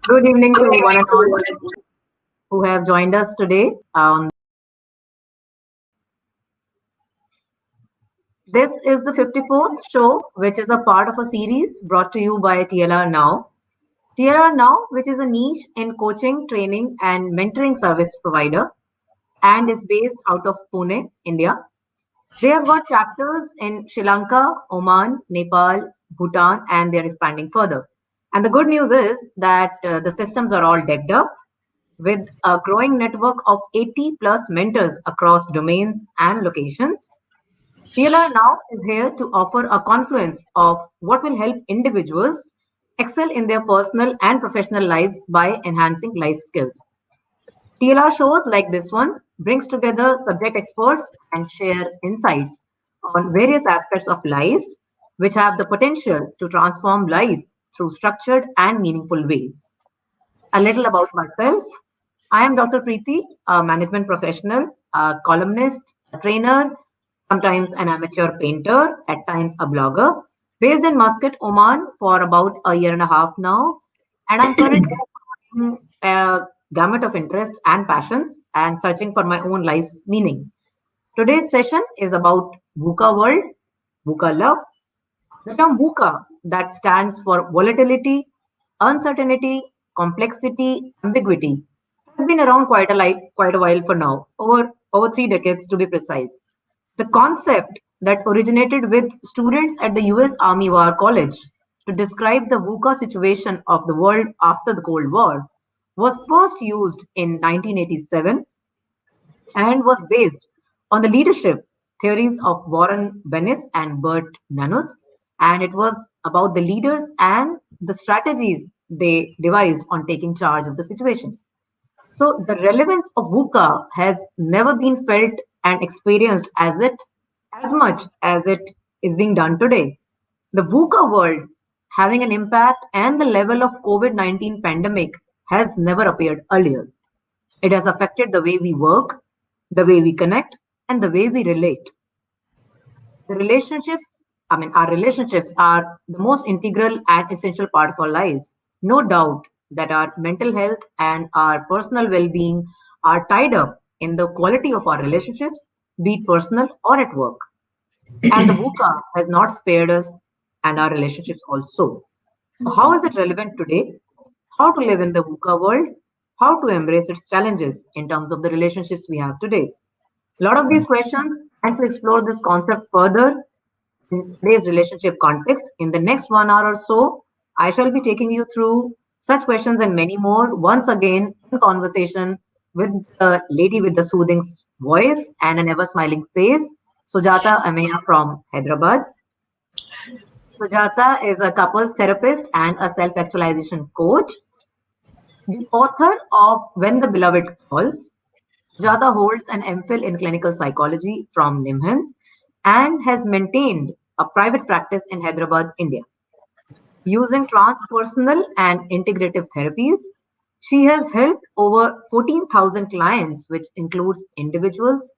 Good evening to one and all who have joined us today. This is the 54th show, which is a part of a series brought to you by TLR Now. TLR Now, which is a niche in coaching, training, and mentoring service provider, and is based out of Pune, India. They have got chapters in Sri Lanka, Oman, Nepal, Bhutan, and they're expanding further. And the good news is that the systems are all decked up with a growing network of 80 plus mentors across domains and locations. TLR Now is here to offer a confluence of what will help individuals excel in their personal and professional lives by enhancing life skills. TLR shows like this one brings together subject experts and share insights on various aspects of life which have the potential to transform life through structured and meaningful ways. A little about myself. I am Dr. Priti, a management professional, a columnist, a trainer, sometimes an amateur painter, at times a blogger, based in Muscat, Oman for about a year and a half now. And I'm currently exploring a gamut of interests and passions and searching for my own life's meaning. Today's session is about VUCA World, VUCA Love. The term VUCA, that stands for volatility, uncertainty, complexity, ambiguity, has been around quite a while for now, over 3 decades to be precise. The concept that originated with students at the US Army War College to describe the VUCA situation of the world after the Cold War was first used in 1987 and was based on the leadership theories of Warren Bennis and Bert Nanus. And it was about the leaders and the strategies they devised on taking charge of the situation. So the relevance of VUCA has never been felt and experienced as much as it is being done today. The VUCA world having an impact and the level of COVID-19 pandemic has never appeared earlier. It has affected the way we work, the way we connect, and the way we relate. The relationships, our relationships are the most integral and essential part of our lives. No doubt that our mental health and our personal well being are tied up in the quality of our relationships, be it personal or at work. And the VUCA has not spared us and our relationships also. So how is it relevant today? How to live in the VUCA world? How to embrace its challenges in terms of the relationships we have today? A lot of these questions, and to explore this concept further in today's relationship context, in the next 1 hour or so, I shall be taking you through such questions and many more, once again in conversation with the lady with the soothing voice and an ever smiling face, Sujata Ameya from Hyderabad. Sujata is a couples therapist and a self actualization coach. The author of When the Beloved Calls, Sujata holds an M.Phil in clinical psychology from NIMHANS and has maintained a private practice in Hyderabad, India. Using transpersonal and integrative therapies, she has helped over 14,000 clients, which includes individuals,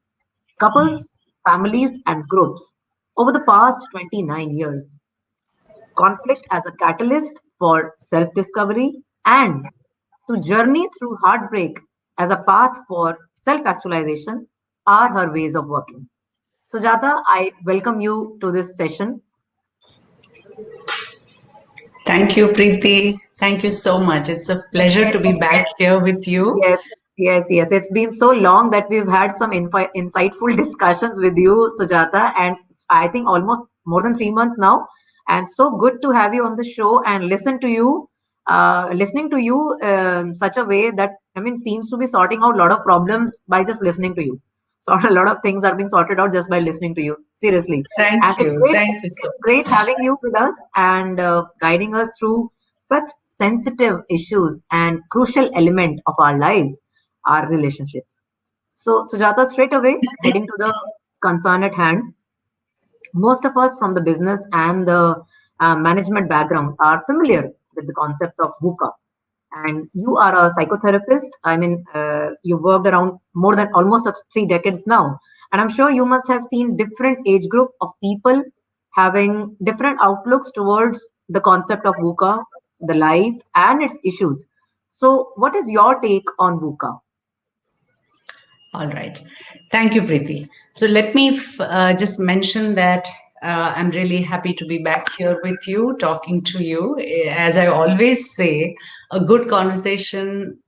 couples, families, and groups over the past 29 years. Conflict as a catalyst for self discovery and to journey through heartbreak as a path for self actualization are her ways of working. Sujata, I welcome you to this session. Thank you, Preeti. Thank you so much. It's a pleasure to be back here with you. Yes. It's been so long that we've had some insightful discussions with you, Sujata, and I think almost more than 3 months now. And so good to have you on the show and listening to you such a way that seems to be sorting out a lot of problems by just listening to you. So a lot of things are being sorted out just by listening to you. Seriously, Thank and you. Thank you so it's great having you with us and guiding us through such sensitive issues and crucial element of our lives, our relationships. So, Sujata, straight away, heading to the concern at hand, most of us from the business and the management background are familiar with the concept of VUCA. And you are a psychotherapist. You've worked around more than almost 3 decades now. And I'm sure you must have seen different age group of people having different outlooks towards the concept of VUCA, the life, and its issues. So, what is your take on VUCA? All right. Thank you, Priti. So let me just mention that I'm really happy to be back here with you, talking to you. As I always say, a good conversation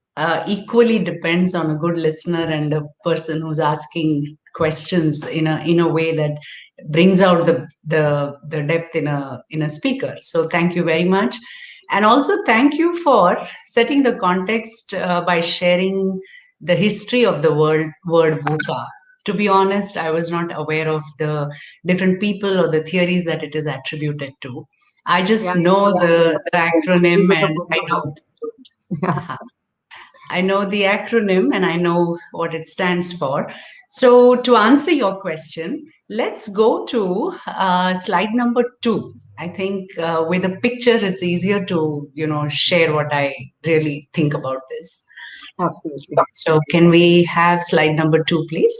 equally depends on a good listener and a person who's asking questions in a way that brings out the depth in a speaker. So thank you very much. And also thank you for setting the context by sharing the history of the word VUCA. To be honest, I was not aware of the different people or the theories that it is attributed to. I just Yeah, know the you acronym did a and good I job. know Yeah, I know the acronym and I know what it stands for. So to answer your question, let's go to slide number 2. I think with a picture, it's easier to share what I really think about this. absolutely. So can we have slide number 2, please?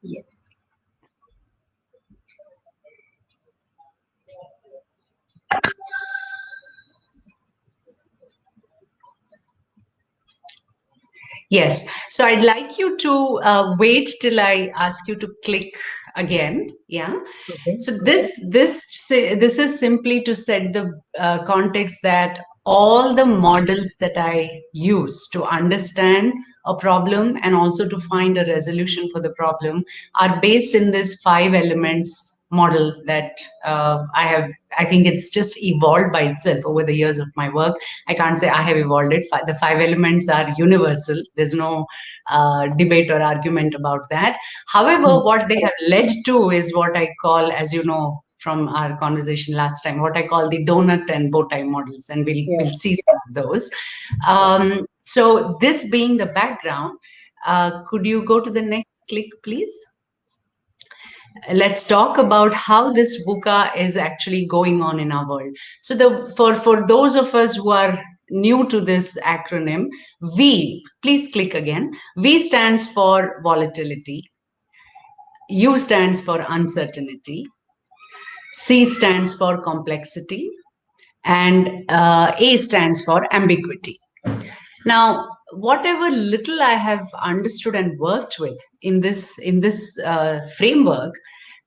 Yes. Yes. So I'd like you to wait till I ask you to click again. Yeah. Okay. So this is simply to set the context that all the models that I use to understand a problem and also to find a resolution for the problem are based in this 5 elements model that I think it's just evolved by itself over the years of my work. I can't say I have evolved it. The 5 elements are universal. There's no debate or argument about that. However, Hmm. what they have led to is what I call, as you know from our conversation last time, what I call the donut and bow tie models, and we'll Yeah. see some of those. So this being the background, could you go to the next click, please? Let's talk about how this VUCA is actually going on in our world. So for those of us who are new to this acronym, V, please click again. V stands for volatility. U stands for uncertainty. C stands for complexity. And A stands for ambiguity. Now, whatever little I have understood and worked with in this framework,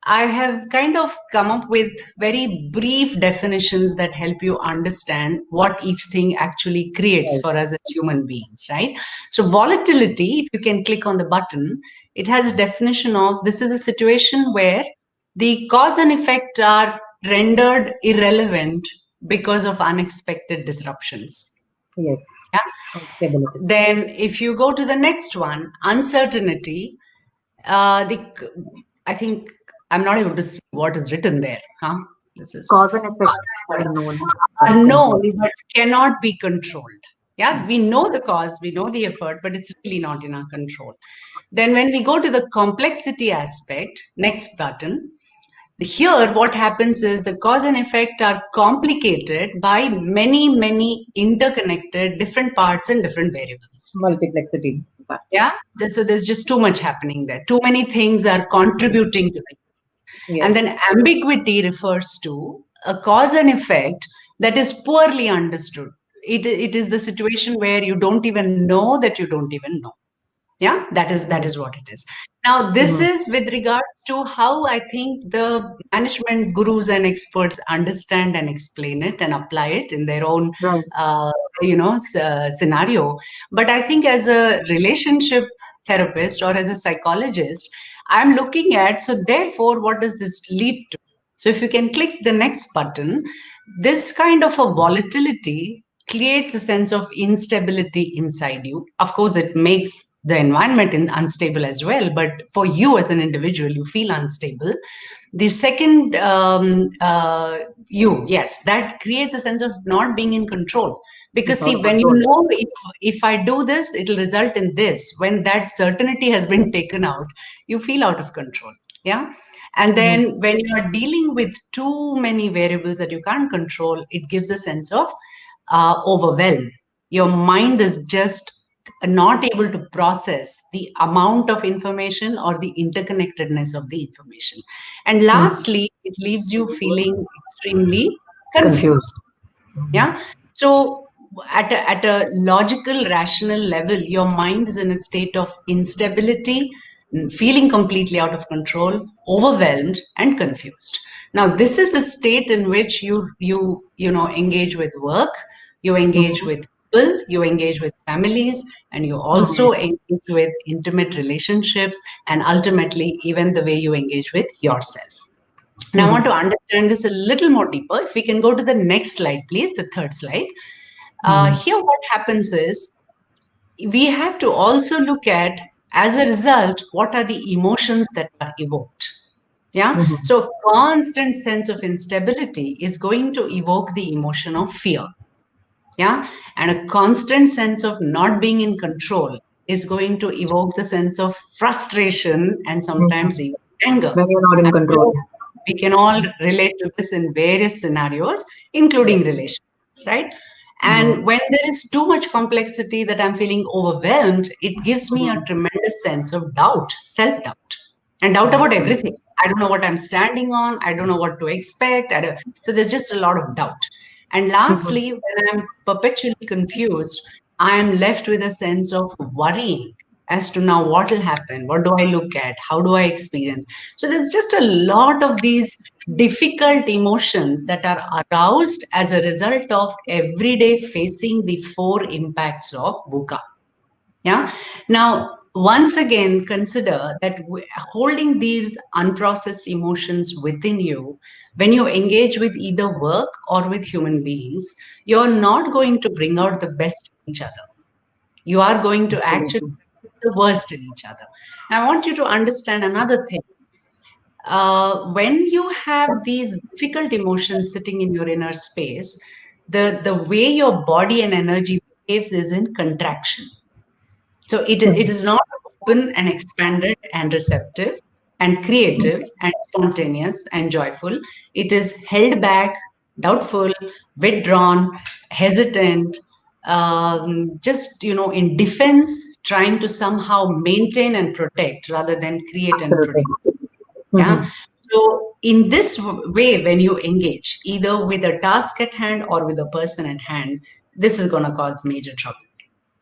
I have kind of come up with very brief definitions that help you understand what each thing actually creates Right. for us as human beings, right? So, volatility, if you can click on the button, it has a definition of this is a situation where the cause and effect are rendered irrelevant because of unexpected disruptions. Yes. Yeah. Stability. Then, if you go to the next one, uncertainty, the I think I'm not able to see what is written there. Huh? This is Cause and effect unknown. But unknown, control. but cannot be controlled. Yeah, we know the cause, we know the effort, but it's really not in our control. Then, when we go to the complexity aspect, next button, here what happens is the cause and effect are complicated by many interconnected different parts and different variables. Multiplexity Yeah, factors. so there's just too much happening there, too many things are contributing to it. And Yes. then ambiguity refers to a cause and effect that is poorly understood. It is the situation where you don't even know that you don't even know. Yeah, that is what it is. Now this Mm-hmm. is with regards to how I think the management gurus and experts understand and explain it and apply it in their own Right. uh, scenario. But I think as a relationship therapist or as a psychologist, I'm looking at, so therefore what does this lead to? So if you can click the next button, this kind of a volatility creates a sense of instability inside you. Of course, it makes the environment unstable as well, but for you as an individual, you feel unstable. The second, yes, that creates a sense of not being in control. Because Without see, when you control. know if I do this, it'll result in this. When that certainty has been taken out, you feel out of control. Yeah. And Mm-hmm. then when you are dealing with too many variables that you can't control, it gives a sense of overwhelm. Your mind is just not able to process the amount of information or the interconnectedness of the information. And Mm-hmm. lastly, it leaves you feeling extremely confused. Confused. Mm-hmm. Yeah. So at a logical, rational level, your mind is in a state of instability, feeling completely out of control, overwhelmed, and confused. Now, this is the state in which you engage with work, you engage Mhm. with people, you engage with families, and you Mhm. also engage with intimate relationships, and ultimately, even the way you engage with yourself. Now, I want Mhm. to understand this a little more deeper. If we can go to the next slide, please, the third slide. Mhm. Here, what happens is we have to also look at, as a result, what are the emotions that are evoked. Yeah. Mhm. So, constant sense of instability is going to evoke the emotion of fear. Yeah. And a constant sense of not being in control is going to evoke the sense of frustration and sometimes Mhm. even anger. When you're not in I'm control. sure we can all relate to this in various scenarios, including Yes. relationships, right? And Mhm. when there is too much complexity that I'm feeling overwhelmed, it gives me a Mhm. tremendous sense of doubt, self doubt, and doubt about Mhm. everything. I don't know what I'm standing on. I don't know what to expect. So there's just a lot of doubt. And Mhm. lastly, when I'm perpetually confused, I am left with a sense of worrying as to now what will happen, what do I look at, how do I experience. So there's just a lot of these difficult emotions that are aroused as a result of every day facing the four impacts of VUCA. Yeah. Now, once again, consider that holding these unprocessed emotions within you, when you engage with either work or with human beings, you're not going to bring out the best in each other. You are going to actually Absolutely. put the worst in each other. I want you to understand another thing. When you have these difficult emotions sitting in your inner space, the way your body and energy behaves is in contraction. So it Mhm. is not open and expanded and receptive and creative and spontaneous and joyful. It is held back, doubtful, withdrawn, hesitant, just in defense, trying to somehow maintain and protect rather than create and Absolutely. produce. Yeah. Mhm. So in this way, when you engage either with a task at hand or with a person at hand, this is going to cause major trouble.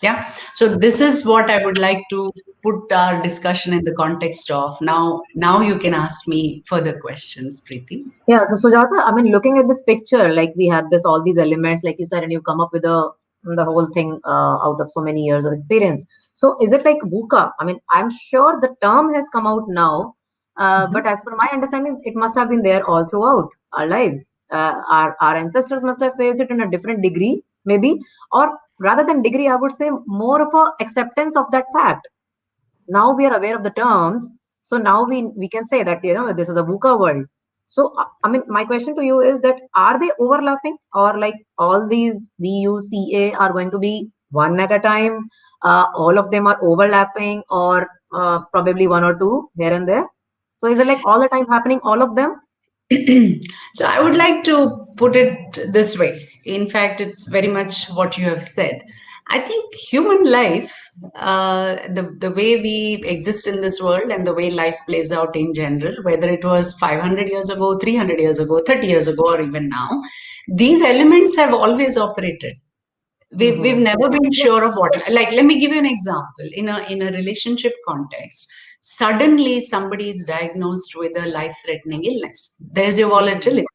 Yeah. So this is what I would like to put our discussion in the context of. Now you can ask me further questions, Preeti. Yeah, so Sujata, I mean, looking at this picture, like we had this all these elements, like you said, and you come up with the whole thing out of so many years of experience. So, is it like VUCA? I mean, I'm sure the term has come out now, but Mhm. as per my understanding, it must have been there all throughout our lives. Our ancestors must have faced it in a different degree, maybe, or rather than degree, I would say more of a acceptance of that fact. Now we are aware of the terms, so now we can say that this is a VUCA world. So I mean, my question to you is that are they overlapping, or like all these VUCA are going to be one at a time, all of them are overlapping, or probably one or two here and there? So is it like all the time happening, all of them? So I would like to put it this way. In fact, it's very much what you have said. I think human life, the way we exist in this world and the way life plays out in general, whether it was 500 years ago, 300 years ago, 30 years ago, or even now, these elements have always operated. We've Mm-hmm. never been sure of what, like, let me give you an example. In a relationship context, suddenly somebody is diagnosed with a life threatening illness. There's your Mm-hmm. volatility.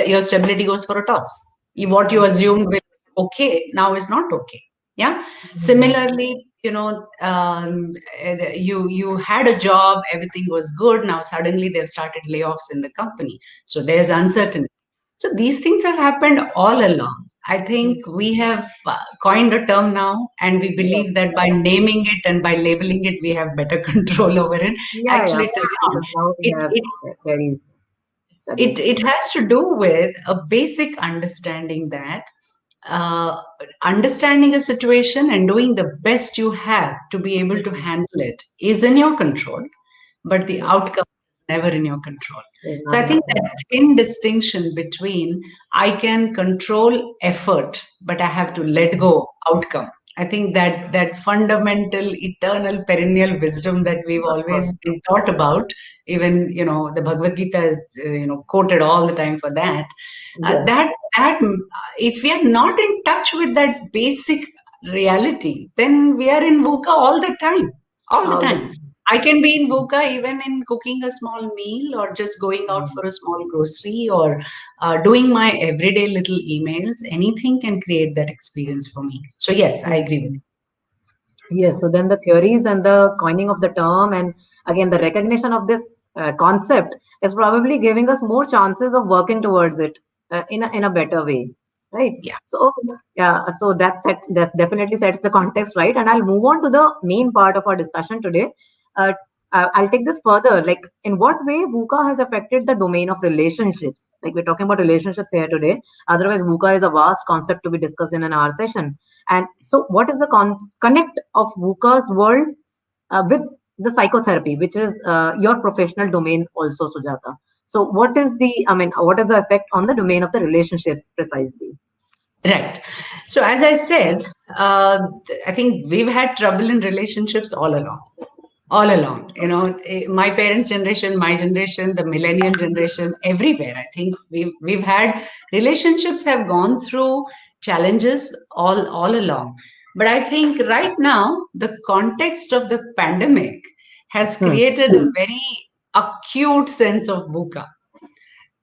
Your stability goes for a toss. What you assumed will be okay now is not okay. Yeah. Mm-hmm. Similarly, you had a job, everything was good, now suddenly they've started layoffs in the company, so there's uncertainty. So these things have happened all along. I think we have coined a term now, and we Yeah, believe that by naming it and by labeling it, we have better control over it. yeah, Actually, of it course, is not. because now we It, have it, theories, it, studies. it has to do with a basic understanding that uh, understanding a situation and doing the best you have to be able to Mhm. handle it is in your control, but the Mhm. outcome is never in your control. Is So not I in our think that control. thin distinction between I can control effort, but I have to let go outcome. I think that fundamental, eternal, perennial wisdom that we've Of course. always been taught about, even the Bhagavad Gita is quoted all the time for that. Yes. That if we are not in touch with that basic reality, then we are in VUCA all the All the time. I can be in VUCA even in cooking a small meal or just going out for a small grocery or doing my everyday little emails. Anything can create that experience for me. So yes, I agree with time. Yes, so then the theories and the coining of the term, and again, the recognition of this concept is probably giving us more chances of working towards it in a better way, right? you. Yeah. So, okay, yeah, so that definitely sets the context, right? And I'll move on to the main part of our discussion today. Uh, I'll take this further. Like, in what way VUCA has affected the domain of relationships? Like, we're talking about relationships here today. Otherwise, VUCA is a vast concept to be discussed in an hour session. And so, what is the connect of VUCA's world with the psychotherapy, which is your professional domain also, Sujata? So, what is the effect on the domain of the relationships precisely? Right. So as I said, I think we've had trouble in relationships all along. All along, my parents' generation, my generation, the millennial generation, everywhere. I think we've had relationships have gone through challenges all along. But I think right now the context of the pandemic has Hmm. created a very acute sense of VUCA.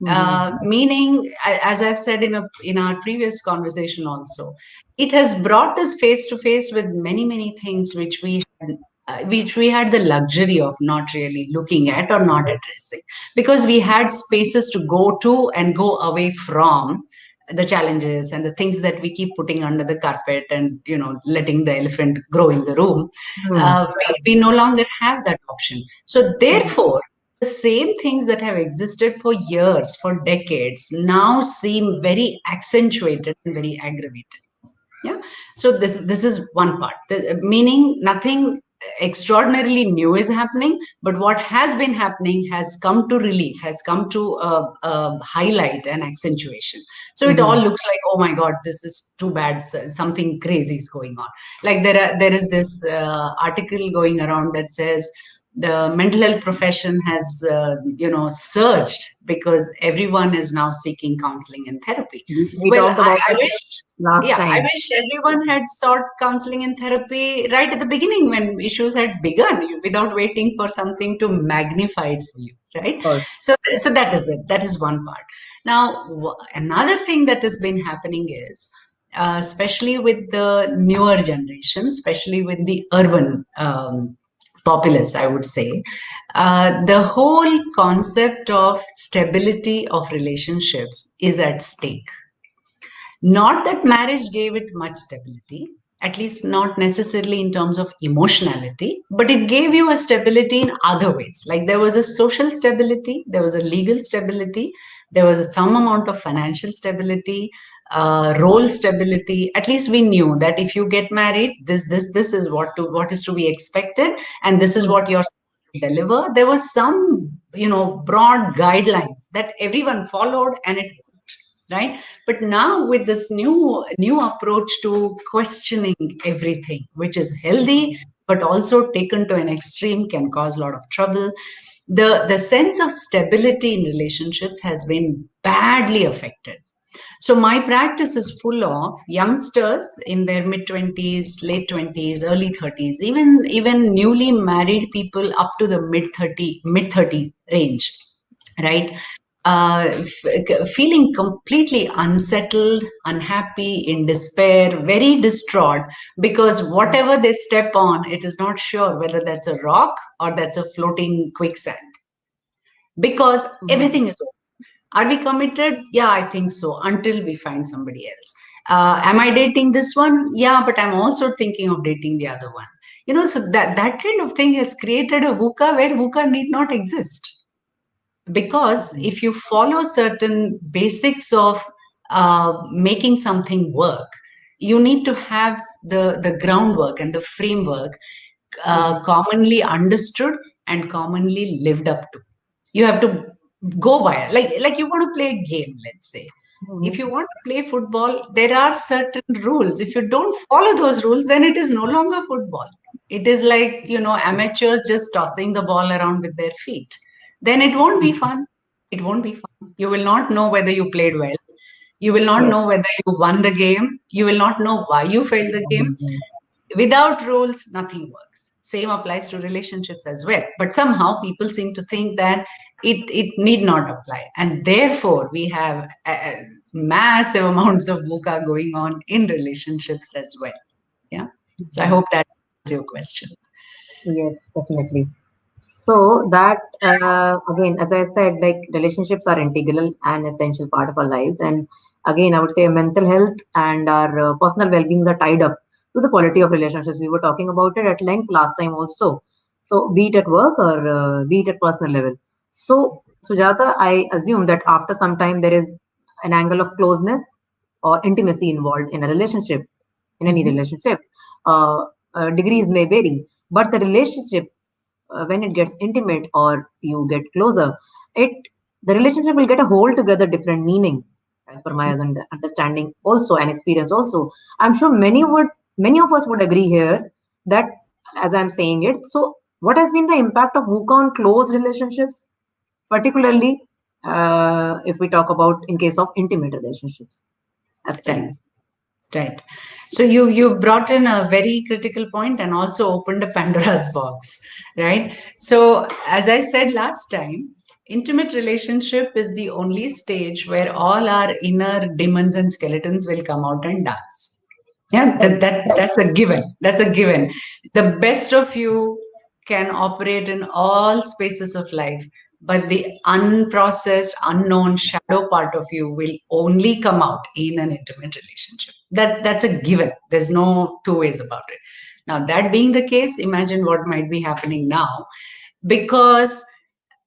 Mhm. Meaning, as I've said in our previous conversation also, it has brought us face to face with many things which we had the luxury of not really looking at or not addressing, because we had spaces to go to and go away from the challenges and the things that we keep putting under the carpet and letting the elephant grow in the room. Hmm. We no longer have that option. So therefore, the same things that have existed for years, for decades, now seem very accentuated and very aggravated. Yeah. So this is one part. Meaning nothing extraordinarily new is happening, but what has been happening has come to relief, has come to highlight and accentuation. So it all Mhm. looks like, oh my God, this is too bad. Something crazy is going on. Like there is this article going around that says the mental health profession has surged because everyone is now seeking counseling and therapy. We Well, talked about I it wish, last yeah, I time. wish everyone had sought counseling and therapy right at the beginning when issues had begun, without waiting for something to magnify it for you, right? Of course. So that is it. That is one part. Now, another thing that has been happening is, especially with the newer generation, especially with the urban populace, I would say, the whole concept of stability of relationships is at stake. Not that marriage gave it much stability, at least not necessarily in terms of emotionality, but it gave you a stability in other ways. Like there was a social stability, there was a legal stability, there was some amount of financial stability, role stability. At least we knew that if you get married, this is what is to be expected, and this is what you're supposed to deliver. There was some broad guidelines that everyone followed, and it worked, right? But now with this new approach to questioning everything, which is healthy but also taken to an extreme can cause a lot of trouble, the sense of stability in relationships has been badly affected. So my practice is full of youngsters in their mid 20s, late 20s, early 30s, even newly married people up to the mid 30 range, right? Feeling completely unsettled, unhappy, in despair, very distraught, because whatever they step on, it is not sure whether that's a rock or that's a floating quicksand, because Mhm. everything is open. Are we committed? Yeah, I think so, until we find somebody else. Am I dating this one? Yeah, but I'm also thinking of dating the other one. So that kind of thing has created a VUCA where VUCA need not exist, because Mhm. if you follow certain basics of making something work, you need to have the groundwork and the framework Mhm. commonly understood and commonly lived up to. You have to go by it. Like you want to play a game, let's say. If you Mhm. want to play football, there are certain rules. If you don't follow those rules, then it is no longer football. It is like, amateurs just tossing the ball around with their feet. Then it won't be fun. It won't be fun. You will not know whether you played well. You will not know Yes. whether you won the game. You will not know why you failed the game. Without rules, nothing works. Same applies to relationships as well. But somehow people seem to think that it need not apply. And therefore, we have massive amounts of VUCA going on in relationships as well. Yeah. So I Mhm. hope that answers your question. Yes, definitely. So that again, as I said, like relationships are integral and essential part of our lives. And again, I would say mental health and our personal well-being are tied up to the quality of relationships. We were talking about it at length last time also. So be it at work or be it at personal level. So Sujata, I assume that after some time there is an angle of closeness or intimacy involved in a relationship, in any Mhm. relationship. Degrees may vary, but the relationship, when it gets intimate or you get closer, it the relationship will get a whole together different meaning, as per my understanding also and experience also. I'm sure many of us would agree here that, as I'm saying it. So, what has been the impact of VUCA on close relationships, particularly if we talk about in case of intimate relationships, as per Right. you? Right. So you brought in a very critical point and also opened a Pandora's box, right? So as I said last time, intimate relationship is the only stage where all our inner demons and skeletons will come out and dance. Yeah, that's a given. That's a given. The best of you can operate in all spaces of life, but the unprocessed, unknown shadow part of you will only come out in an intimate relationship. That's a given. There's no two ways about it. Now, that being the case, imagine what might be happening now, because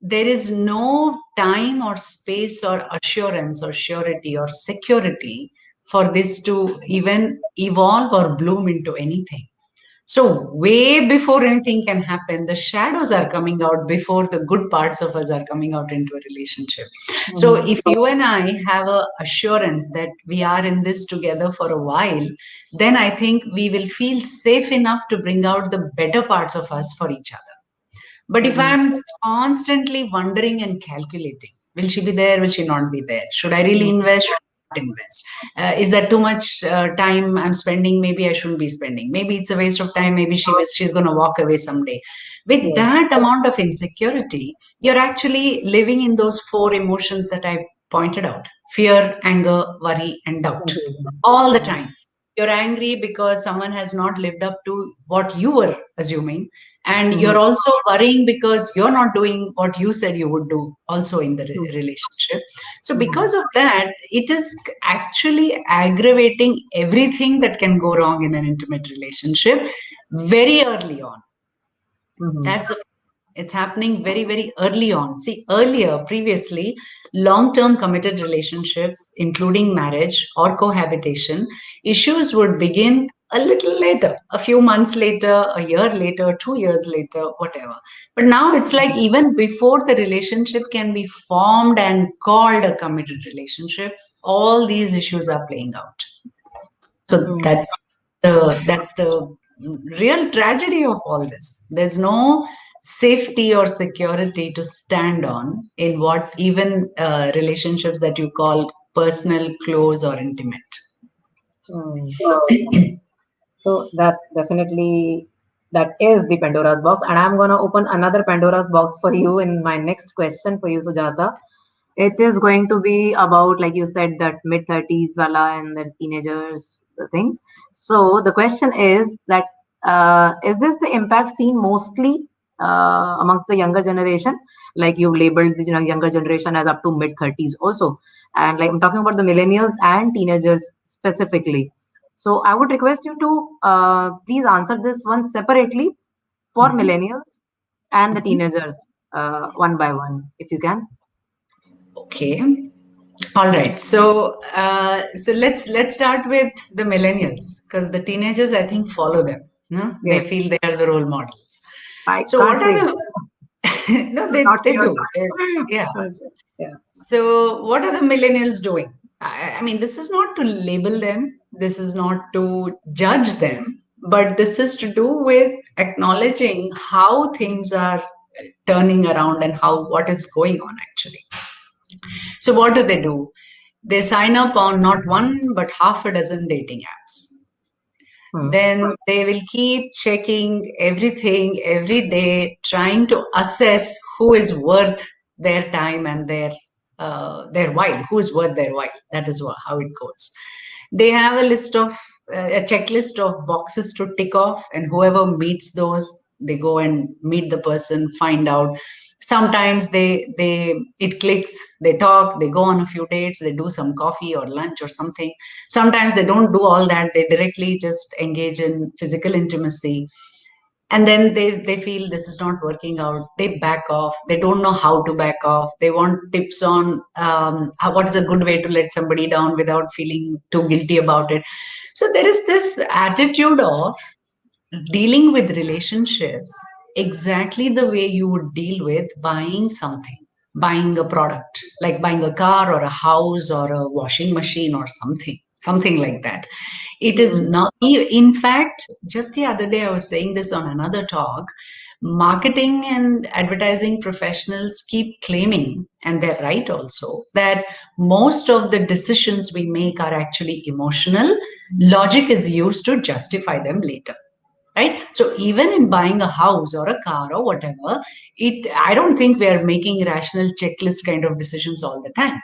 there is no time or space or assurance or surety or security for this to even evolve or bloom into anything. So, way before anything can happen, the shadows are coming out before the good parts of us are coming out into a relationship. So, Mhm. if you and I have a assurance that we are in this together for a while, then I think we will feel safe enough to bring out the better parts of us for each other. But if Mhm. I'm constantly wondering and calculating, will she be there? Will she not be there? Should I really Mhm. invest? Should I not invest? Is that too much time I'm spending? Maybe I shouldn't be spending. Maybe it's a waste of time. Maybe she's going to walk away someday. With Yes. that amount of insecurity, you're actually living in those four emotions that I pointed out: fear, anger, worry, and doubt. Confusion. All the Mhm. time. You're angry because someone has not lived up to what you were assuming, and Mhm. you're also worrying because you're not doing what you said you would do also in the Mhm. relationship. So Mhm. because of that, it is actually aggravating everything that can go wrong in an intimate relationship very early on. Mhm. That's the It's happening very, very early on. See, earlier, previously, long term committed relationships, including marriage or cohabitation, issues would begin a little later, a few months later, a year later, 2 years later, whatever. But now it's like even before the relationship can be formed and called a committed relationship, all these issues are playing out. So Mhm. that's the real tragedy of all this. There's no safety or security to stand on in what even relationships that you call personal, close, or intimate. Mhm. So that's definitely that is the Pandora's box, and I'm gonna open another Pandora's box for you in my next question for you, Sujata. It is going to be about, like you said, that mid 30s Vala and the teenagers, the things. So the question is that is this the impact seen mostly amongst the younger generation? Like you labeled the younger generation as up to mid 30s also, and like I'm talking about the millennials and teenagers specifically. So I would request you to please answer this one separately for Mhm. millennials and the Mhm. teenagers one by one, if you can. Okay. All right. So let's start with the millennials, because the teenagers, I think, follow them. No? They Yes. feel they are the role models. I So what can't are say. the no, they Not they sure. do. Yeah. Not sure. Yeah. So what are the millennials doing? I mean, this is not to label them, this is not to judge them, but this is to do with acknowledging how things are turning around and how what is going on actually. So, what do? They sign up on not one but half a dozen dating apps. Hmm. Then they will keep checking everything every day, trying to assess who is worth their time and their while, who is worth their while. That is how it goes. They have a checklist of boxes to tick off, and whoever meets those, they go and meet the person, find out. Sometimes they it clicks, they talk, they go on a few dates, they do some coffee or lunch or something. Sometimes they don't do all that, they directly just engage in physical intimacy, and then they feel this is not working out, they back off, they don't know how to back off, they want tips on what is a good way to let somebody down without feeling too guilty about it. So there is this attitude of dealing with relationships exactly the way you would deal with buying something, buying a product, like buying a car or a house or a washing machine or something like that. It is Hmm. not, in fact, just the other day I was saying this on another talk. Marketing and advertising professionals keep claiming, and they're right also, that most of the decisions we make are actually emotional. Logic is used to justify them later, right? So even in buying a house or a car or whatever, it I don't think we are making rational checklist kind of decisions all the time.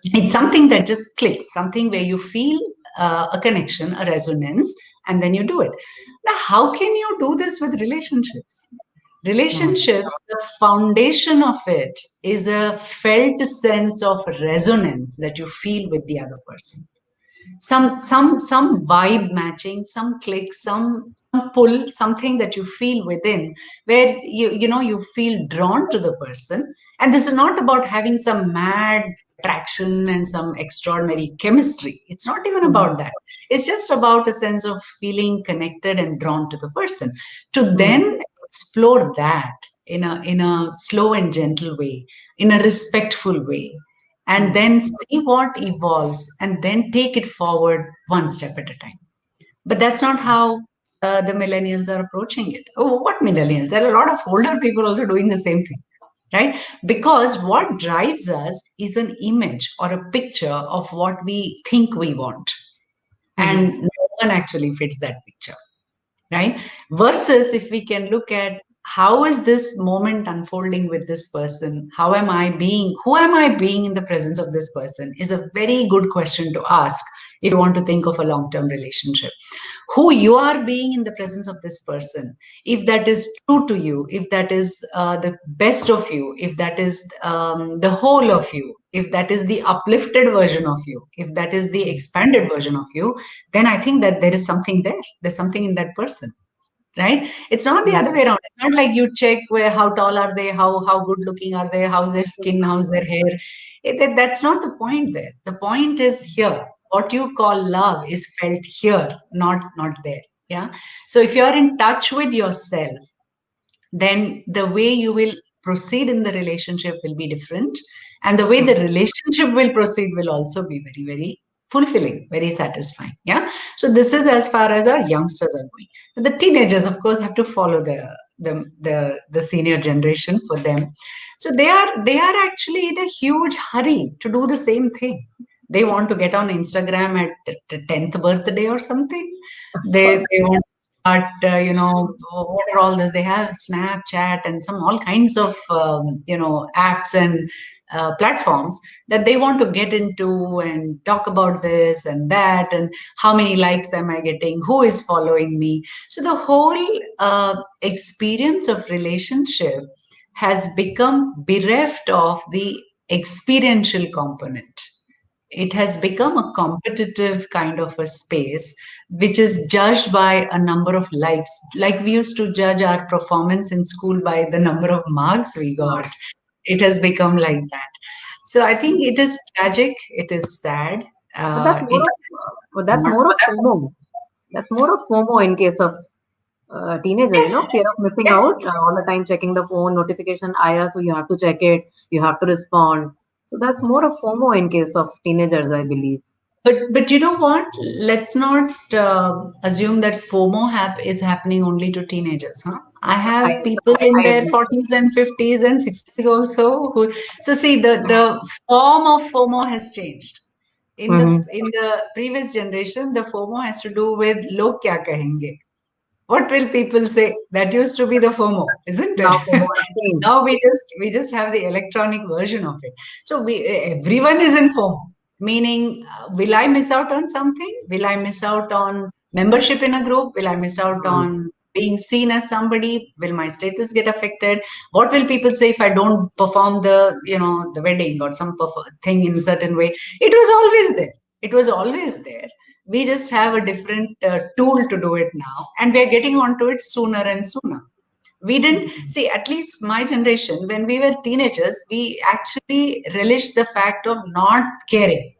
It's something that just clicks, something where you feel a connection, a resonance, and then you do it. Now, how can you do this with relationships? Hmm. Relationships, the foundation of it is a felt sense of resonance that you feel with the other person, some vibe matching, some click, some pull, something that you feel within, where you feel drawn to the person. And this is not about having some mad attraction and some extraordinary chemistry, it's not even Hmm. about that. It's just about a sense of feeling connected and drawn to the person, to Hmm. then explore that in a slow and gentle way, in a respectful way, and Hmm. then see what evolves and then take it forward one step at a time. But that's not how the millennials are approaching it. Oh, what millennials? There are a lot of older people also doing the same thing, right? Because what drives us is an image or a picture of what we think we want, Hmm. and no one actually fits that picture, right? Versus if we can look at how is this moment unfolding with this person, how am I being, who am I being in the presence of this person, is a very good question to ask if you want to think of a long term relationship. Who you are being in the presence of this person, if that is true to you, if that is the best of you, if that is the whole of you, if that is the uplifted version of you, if that is the expanded version of you, then I think that there is something there. There's something in that person, right? It's not the Hmm. other way around. It's not like you check where how tall are they, how good looking are they, how's their skin, how's their hair. That's not the point there. The point is here. What you call love is felt here, not there. Yeah. So if you're in touch with yourself, then the way you will proceed in the relationship will be different. And the way Hmm. the relationship will proceed will also be very, very fulfilling, very satisfying. Yeah. So this is as far as our youngsters are going. But the teenagers, of course, have to follow the senior generation for them. So they are actually in a huge hurry to do the same thing. They want to get on Instagram at the 10th birthday or something. They want but what are all this? They have Snapchat and some all kinds of apps and platforms that they want to get into and talk about this and that, and how many likes am I getting, who is following me. So the whole experience of relationship has become bereft of the experiential component. It has become a competitive kind of a space which is judged by a number of likes, like we used to judge our performance in school by the number of marks we got. It has become like that. So I think it is tragic, it is sad, But that's it more is of that's not. more of FOMO. That's more of FOMO in case of teenagers, Yes, fear of missing yes. out, all the time checking the phone notification, Aya, so you have to check it, you have to respond. So that's more of FOMO in case of teenagers, I believe. But you know what? Let's not assume that FOMO is happening only to teenagers, huh? I I have people in I their agree. 40s and 50s and 60s also who, so see, the form of FOMO has changed. Hmm. In the previous generation, the FOMO has to do with log kya kahenge. What will people say? That used to be the FOMO, isn't it? Now FOMO has changed. Now we just have the electronic version of it. So we everyone is in FOMO, meaning will I miss out on something? Will I miss out on membership in a group? Will I miss out Mm. on being seen as somebody? Will my status get affected? What will people say if I don't perform the wedding or some thing in a certain way? It was always there. It was always there. We just have a different tool to do it now, and we are getting onto it sooner and sooner. We didn't see, at least my generation, when we were teenagers, we actually relished the fact of not caring.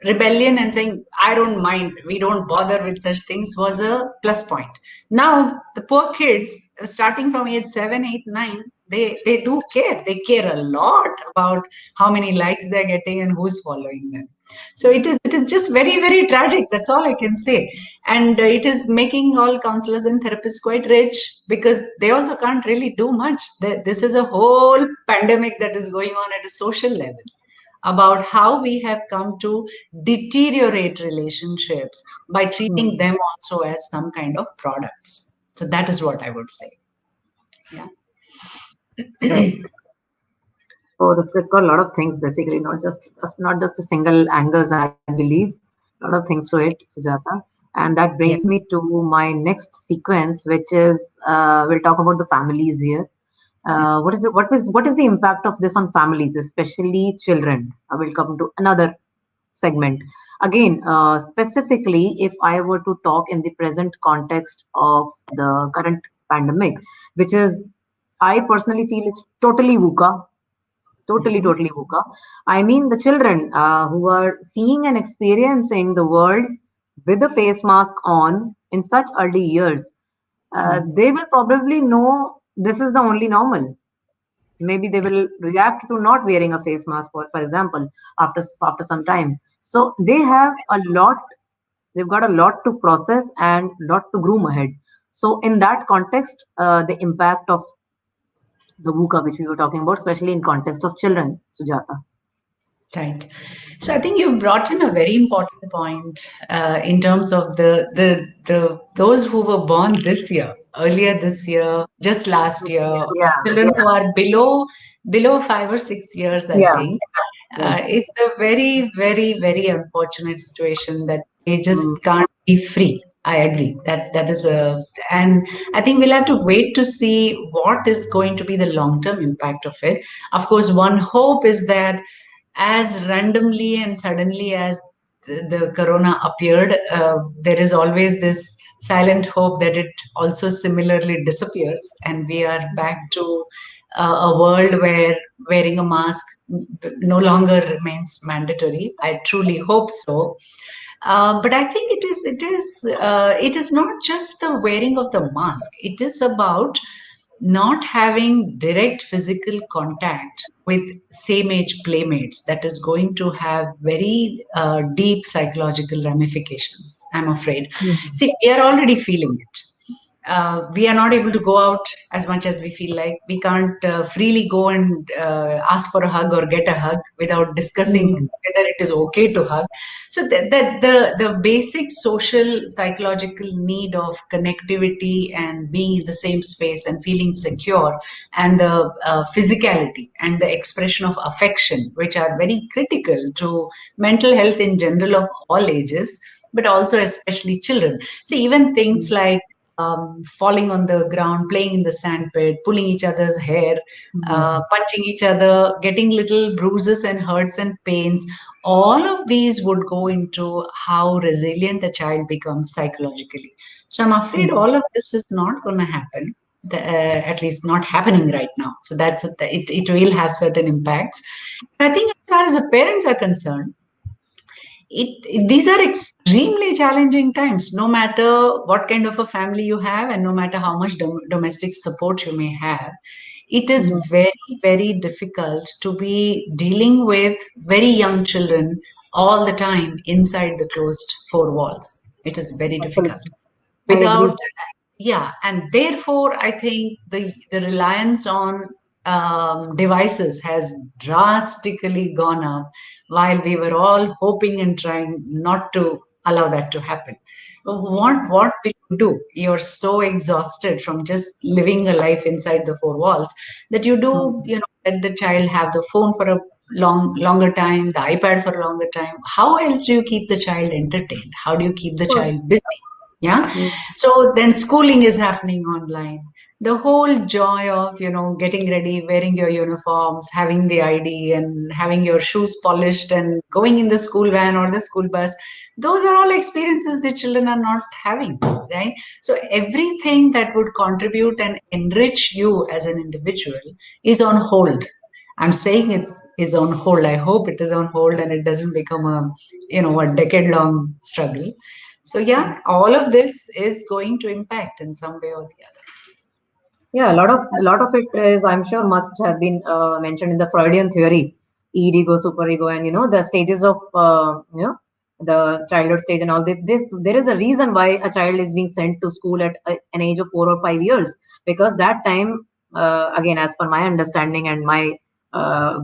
Rebellion and saying, I don't mind, we don't bother with such things was a plus point. Now, the poor kids, starting from age 7, 8, 9, they do care. They care a lot about how many likes they're getting and who's following them. So it is just very, very tragic. That's all I can say. And it is making all counselors and therapists quite rich because they also can't really do much. This is a whole pandemic that is going on at a social level about how we have come to deteriorate relationships by treating Mm. them also as some kind of products. So that is what I would say. Yeah. Right. So it's got a lot of things basically, not just a single angles, I believe. A lot of things to it, Sujata. And that brings Yeah. me to my next sequence, which is we'll talk about the families here. What is the impact of this on families, especially children? I will come to another segment. Again, specifically, if I were to talk in the present context of the current pandemic, which is, I personally feel it's totally VUCA, Mhm. totally VUCA. I mean, the children who are seeing and experiencing the world with a face mask on in such early years, Mhm. they will probably know this is the only normal. Maybe they will react to not wearing a face mask, for example, after some time. So they've got a lot to process and lot to groom ahead. So in that context, the impact of the VUCA, which we were talking about, especially in context of children, Sujata. Right. So I think you've brought in a very important point in terms of the those who were born this year, earlier this year, just last year, Yeah, children who are below 5 or 6 years, I yeah, think. yeah. It's a very, very, very unfortunate situation that they Mm, just can't be free. I agree that is and I think we'll have to wait to see what is going to be the long term impact of it. Of course, one hope is that as randomly and suddenly as the corona appeared, there is always this silent hope that it also similarly disappears and we are back to a world where wearing a mask no longer remains mandatory. I truly hope so. But I think it is not just the wearing of the mask. It is about not having direct physical contact with same age playmates that is going to have very deep psychological ramifications, I'm afraid. mm, See, we are already feeling it. We are not able to go out as much as we feel like. We can't freely go and ask for a hug or get a hug without discussing mm, whether it is okay to hug. So the basic social psychological need of connectivity and being in the same space and feeling secure, and the physicality and the expression of affection, which are very critical to mental health in general of all ages, but also especially children. See, even things mm, like falling on the ground, playing in the sandpit, pulling each other's hair, mm, punching each other, getting little bruises and hurts and pains. All of these would go into how resilient a child becomes psychologically. So I'm afraid mm. all of this is not going to happen. At least not happening right now. So it will have certain impacts. I think as far as the parents are concerned, these are extremely challenging times, no matter what kind of a family you have and no matter how much domestic support you may have. it is Mhm. very, very difficult to be dealing with very young children all the time inside the closed four walls. It is very difficult. Absolutely. I agree. Without, yeah, and therefore I think the reliance on devices has drastically gone up, while we were all hoping and trying not to allow that to happen. What will you do? You're so exhausted from just living a life inside the four walls that you Mhm. do, let the child have the phone for a longer time, the iPad for a longer time. How else do you keep the child entertained? How do you keep Of the child course. busy? Yeah. Mm. So then schooling is happening online. The whole joy of, getting ready, wearing your uniforms, having the ID and having your shoes polished and going in the school van or the school bus, those are all experiences the children are not having, right? So everything that would contribute and enrich you as an individual is on hold. I'm saying it's is on hold. I hope it is on hold and it doesn't become a decade long struggle. So yeah, all of this is going to impact in some way or the other. Yeah, a lot of it is, I'm sure, must have been mentioned in the Freudian theory, id, ego, superego, and the stages of the childhood stage and all this. There is a reason why a child is being sent to school at an age of 4 or 5 years, because that time, again, as per my understanding and my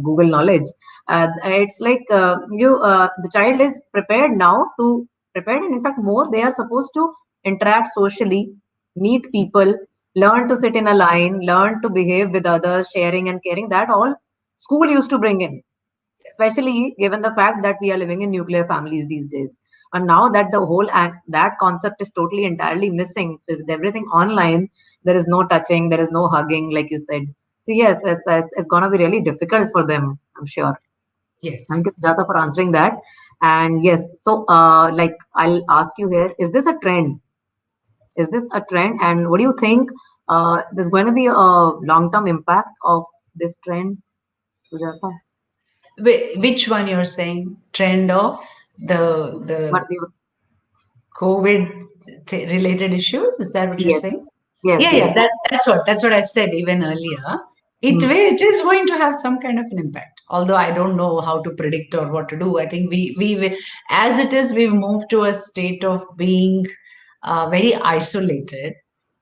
Google knowledge, it's like the child is prepared, and in fact, more they are supposed to interact socially, meet people, learn to sit in a line, learn to behave with others, sharing and caring. That all school used to bring in, Yes. especially given the fact that we are living in nuclear families these days. And now that the whole that concept is totally entirely missing with everything online, there is no touching, there is no hugging, like you said. So yes, it's gonna be really difficult for them, I'm sure. Thank you, Yes. Sujata, for answering that. And yes, so like I'll ask you here: Is this a trend? Is this a trend? And what do you think? There's going to be a long-term impact of this trend, Sujata? Which one you're saying? Trend of the What do you? COVID related issues? Is that what you're Yes, saying? yes, Yeah, yes. yeah. That's what I said even earlier. Mm, It is going to have some kind of an impact. Although I don't know how to predict or what to do. I think as it is, we've moved to a state of being very isolated.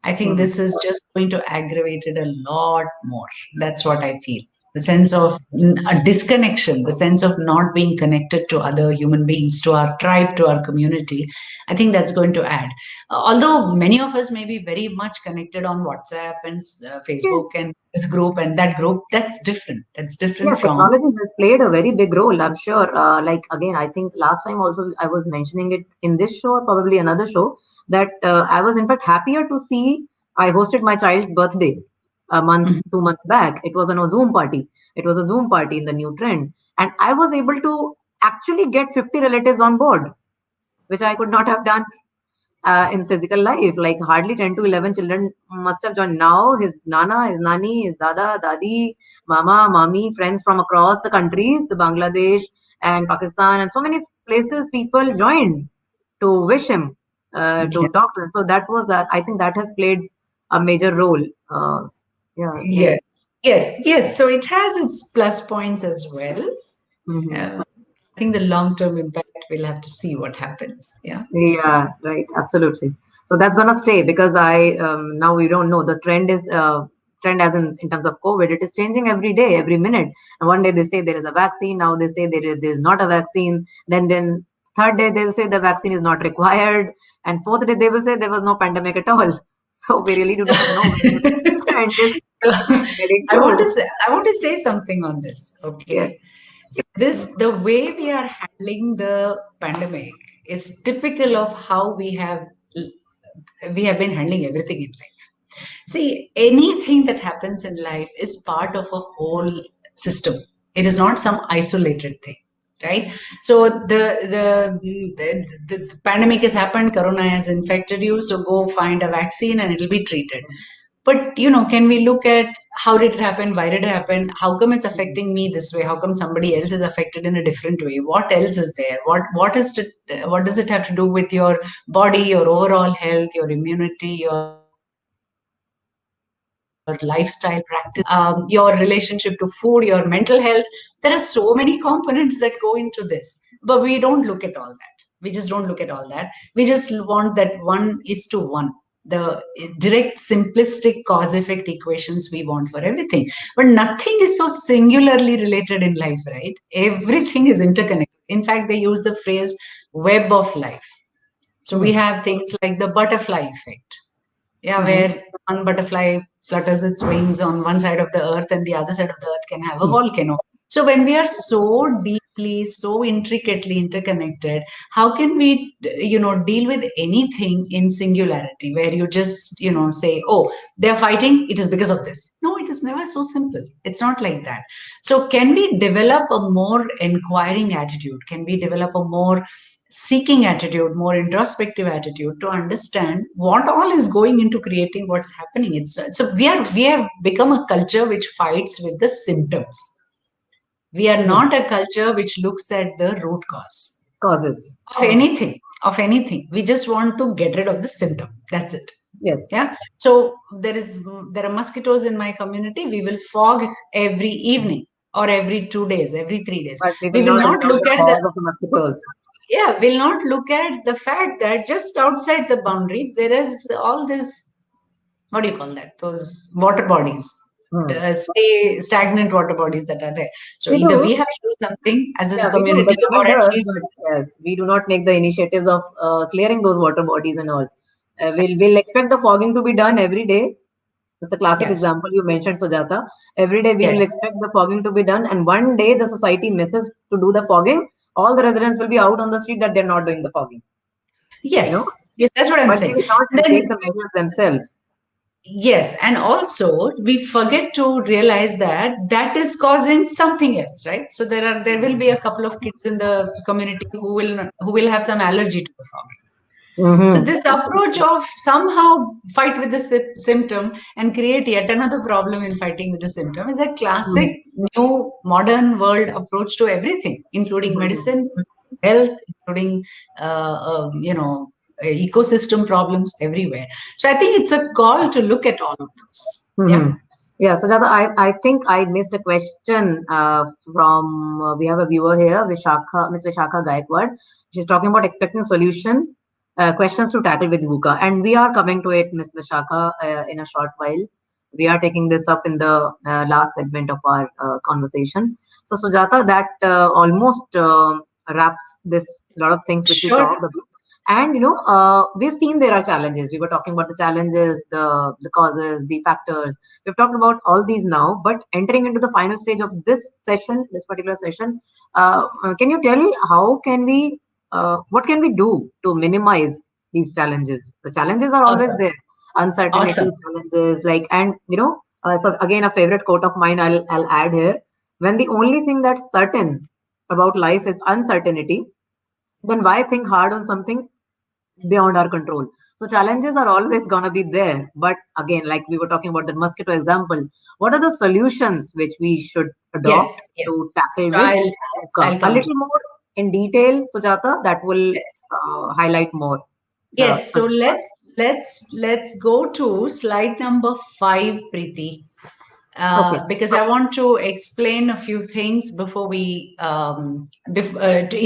I think mm. this is just going to aggravate it a lot more. That's what I feel. The sense of a disconnection, the sense of not being connected to other human beings, to our tribe, to our community. I think that's going to add. Although many of us may be very much connected on WhatsApp and Facebook Yes, and this group and that group, that's different. That's different yeah, from. technology has played a very big role, I'm sure. Like again, I think last time also I was mentioning it in this show, or probably another show, that I was in fact happier to see. I hosted my child's birthday a month, Mhm. 2 months back. It was on a Zoom party. It was a Zoom party in the new trend, and I was able to actually get 50 relatives on board, which I could not have done in physical life. Like hardly 10 to 11 children must have joined. Now his nana, his nani, his dada, dadi, mama, mami, friends from across the countries, the Bangladesh and Pakistan, and so many places people joined to wish him, Yeah. to talk to him. So that was, I think that has played a major role. Yeah, Yes. Yes. Yes. So it has its plus points as well. mhm. I think the long term impact, we'll have to see what happens. Yeah. Yeah, right. Absolutely. So that's gonna stay because I now we don't know. The trend as in terms of COVID. It is changing every day, every minute. And one day they say there is a vaccine. Now they say there is not a vaccine. Then third day they'll say the vaccine is not required. And fourth day they will say there was no pandemic at all. So we really do not know where this trend is heading to. I want to say something on this. Okay. Yes. So the way we are handling the pandemic is typical of how we have been handling everything in life. See, anything that happens in life is part of a whole system. It is not some isolated thing, right? So the pandemic has happened, Corona has infected you, so go find a vaccine and it'll be treated. But can we look at how did it happen? Why did it happen? How come it's affecting me this way? How come somebody else is affected in a different way? What else is there? What does it have to do with your body, your overall health, your immunity, your your lifestyle practice, your relationship to food, your mental health. There are so many components that go into this, but we don't look at all that. We just don't look at all that. We just want that 1:1, the direct, simplistic cause effect equations we want for everything. But nothing is so singularly related in life, right? Everything is interconnected. In fact, they use the phrase web of life. So we have things like the butterfly effect, yeah, Mm-hmm. where one butterfly flutters its wings on one side of the earth and the other side of the earth can have a volcano. So when we are so deeply, so intricately interconnected, how can we, deal with anything in singularity where you just, say, oh, they're fighting, it is because of this. No, it is never so simple. It's not like that. So can we develop a more inquiring attitude? Can we develop a more seeking attitude, more introspective attitude to understand what all is going into creating what's happening? It's so we have become a culture which fights with the symptoms. We are not a culture which looks at the root cause Causes. of anything. Of anything, we just want to get rid of the symptom. That's it. Yes. Yeah. So there are mosquitoes in my community. We will fog every evening or every 2 days, every 3 days. But we We will will not not observe look the at the cause of the mosquitoes. yeah, will not look at the fact that just outside the boundary there is all this, what do you call that, those water bodies, Hmm. stay stagnant water bodies that are there. So We either we do. have to do something as a Yeah, we do. community, The government or at does, least but yes, we do not make the initiatives of clearing those water bodies and all. We'll expect the fogging to be done every day. It's a classic yes, example you mentioned, Sujata. Every day we will yes, expect the fogging to be done, and one day the society misses to do the fogging. All the residents will be out on the street that they're not doing the fogging. You know, yes, yes, that's what I'm but they saying. will not And take then the measures themselves. yes, and also we forget to realize that that is causing something else, right? So there will be a couple of kids in the community who will have some allergy to the fogging. So Mm-hmm. this approach of somehow fight with the symptom and create yet another problem in fighting with the symptom is a classic new modern world approach to everything, including medicine, health, including ecosystem problems everywhere. So I think it's a call to look at all of those. Yeah. Mm-hmm. Yeah, Sujata, I think I missed a question from we have a viewer here, Miss Vishakha Gaikwad. She's talking about expecting solution questions to tackle with VUCA, and we are coming to it, Miss Vishakha, in a short while. We are taking this up in the last segment of our conversation. So, Sujata, that almost wraps this lot of things which we Sure. talked about. And we've seen there are challenges. We were talking about the challenges, the causes, the factors. We've talked about all these now, but entering into the final stage of this session, this particular session, can you tell how can we, what can we do to minimize these challenges? The challenges are always Awesome. there, Awesome. uncertainty challenges, like, and so again, a favorite quote of mine, I'll add here: when the only thing that's certain about life is uncertainty, then why think hard on something beyond our control? So challenges are always going to be there. But again, like we were talking about the mosquito example, what are the solutions which we should adopt Yes. Yes. to tackle So with I'll VUCA? A come to little more in detail, Sujata, that will yes. highlight more the Yes, so let's go to slide number 5, Preeti, okay. because I want to explain a few things before in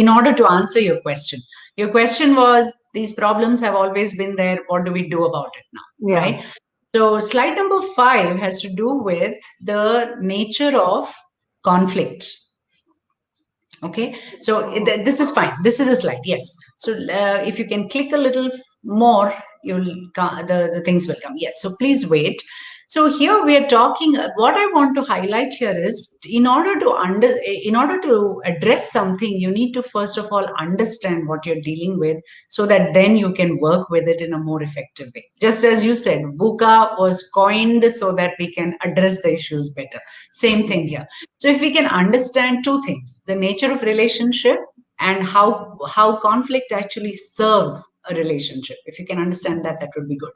order to answer your question. Your question was, these problems have always been there. What do we do about it now, Yeah. right? So slide number 5 has to do with the nature of conflict. Okay, so this is fine. This is the slide. Yes. So if you can click a little more, the things will come. Yes. So please wait. So here we are talking. What I want to highlight here is, in order to address something, you need to first of all understand what you're dealing with, so that then you can work with it in a more effective way. Just as you said, VUCA was coined so that we can address the issues better. Same thing here. So if we can understand two things, the nature of relationship and how conflict actually serves a relationship, if you can understand that, that would be good.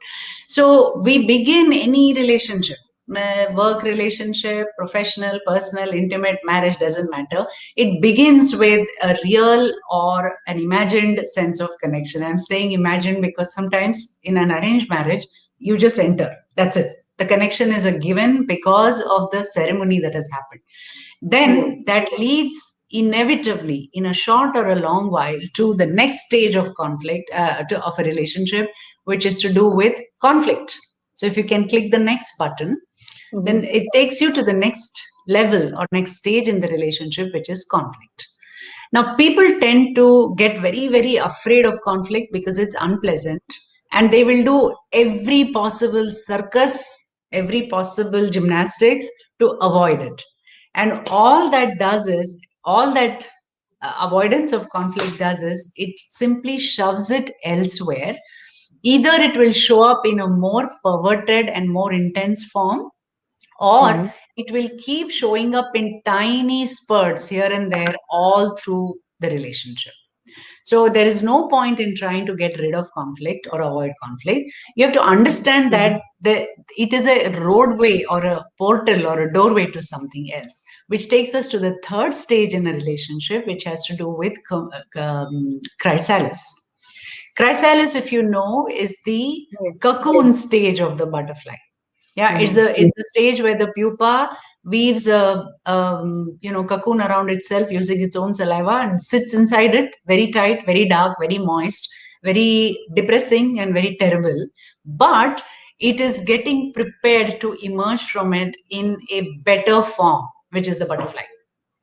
So we begin any relationship, work relationship, professional, personal, intimate, marriage, doesn't matter. It begins with a real or an imagined sense of connection. I'm saying imagined because sometimes in an arranged marriage, you just enter. That's it. The connection is a given because of the ceremony that has happened. Then that leads inevitably in a short or a long while to the next stage of conflict, of a relationship, which is to do with conflict. So if you can click the next button, then it takes you to the next level or next stage in the relationship, which is conflict. Now, people tend to get very, very afraid of conflict because it's unpleasant, and they will do every possible circus, every possible gymnastics to avoid it. And all that does is, all that avoidance of conflict does is, it simply shoves it elsewhere. Either it will show up in a more perverted and more intense form, or it will keep showing up in tiny spurts here and there all through the relationship. So there is no point in trying to get rid of conflict or avoid conflict. You have to understand that it is a roadway or a portal or a doorway to something else, which takes us to the third stage in a relationship, which has to do with chrysalis. Chrysalis, if you know, is the cocoon stage of the butterfly. Yeah, it's the stage where the pupa weaves a cocoon around itself using its own saliva and sits inside it, very tight, very dark, very moist, very depressing and very terrible. But it is getting prepared to emerge from it in a better form, which is the butterfly,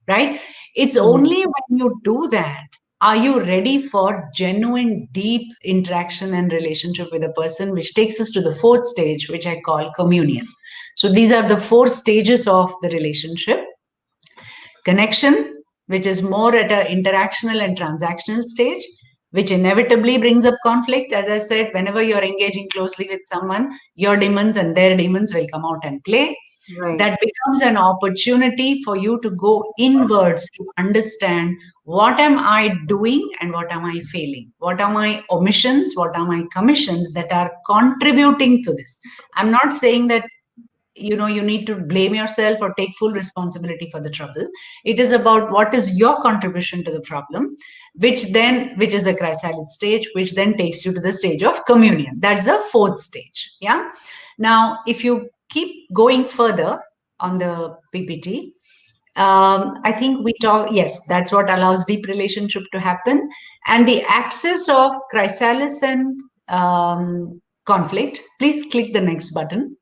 right? It's only when you do that are you ready for genuine, deep interaction and relationship with a person, which takes us to the fourth stage, which I call communion. So these are the four stages of the relationship. Connection, which is more at an interactional and transactional stage, which inevitably brings up conflict. As I said, whenever you're engaging closely with someone, your demons and their demons will come out and play. That becomes an opportunity for you to go inwards to understand, what am I doing and what am I failing? What are my omissions? What are my commissions that are contributing to this? I'm not saying that you need to blame yourself or take full responsibility for the trouble. It is about what is your contribution to the problem, which is the chrysalis stage, which then takes you to the stage of communion. That's the fourth stage. Yeah. Now, if you keep going further on the PPT, I think we talk, yes, that's what allows deep relationship to happen. And the axis of chrysalis and conflict, please click the next button.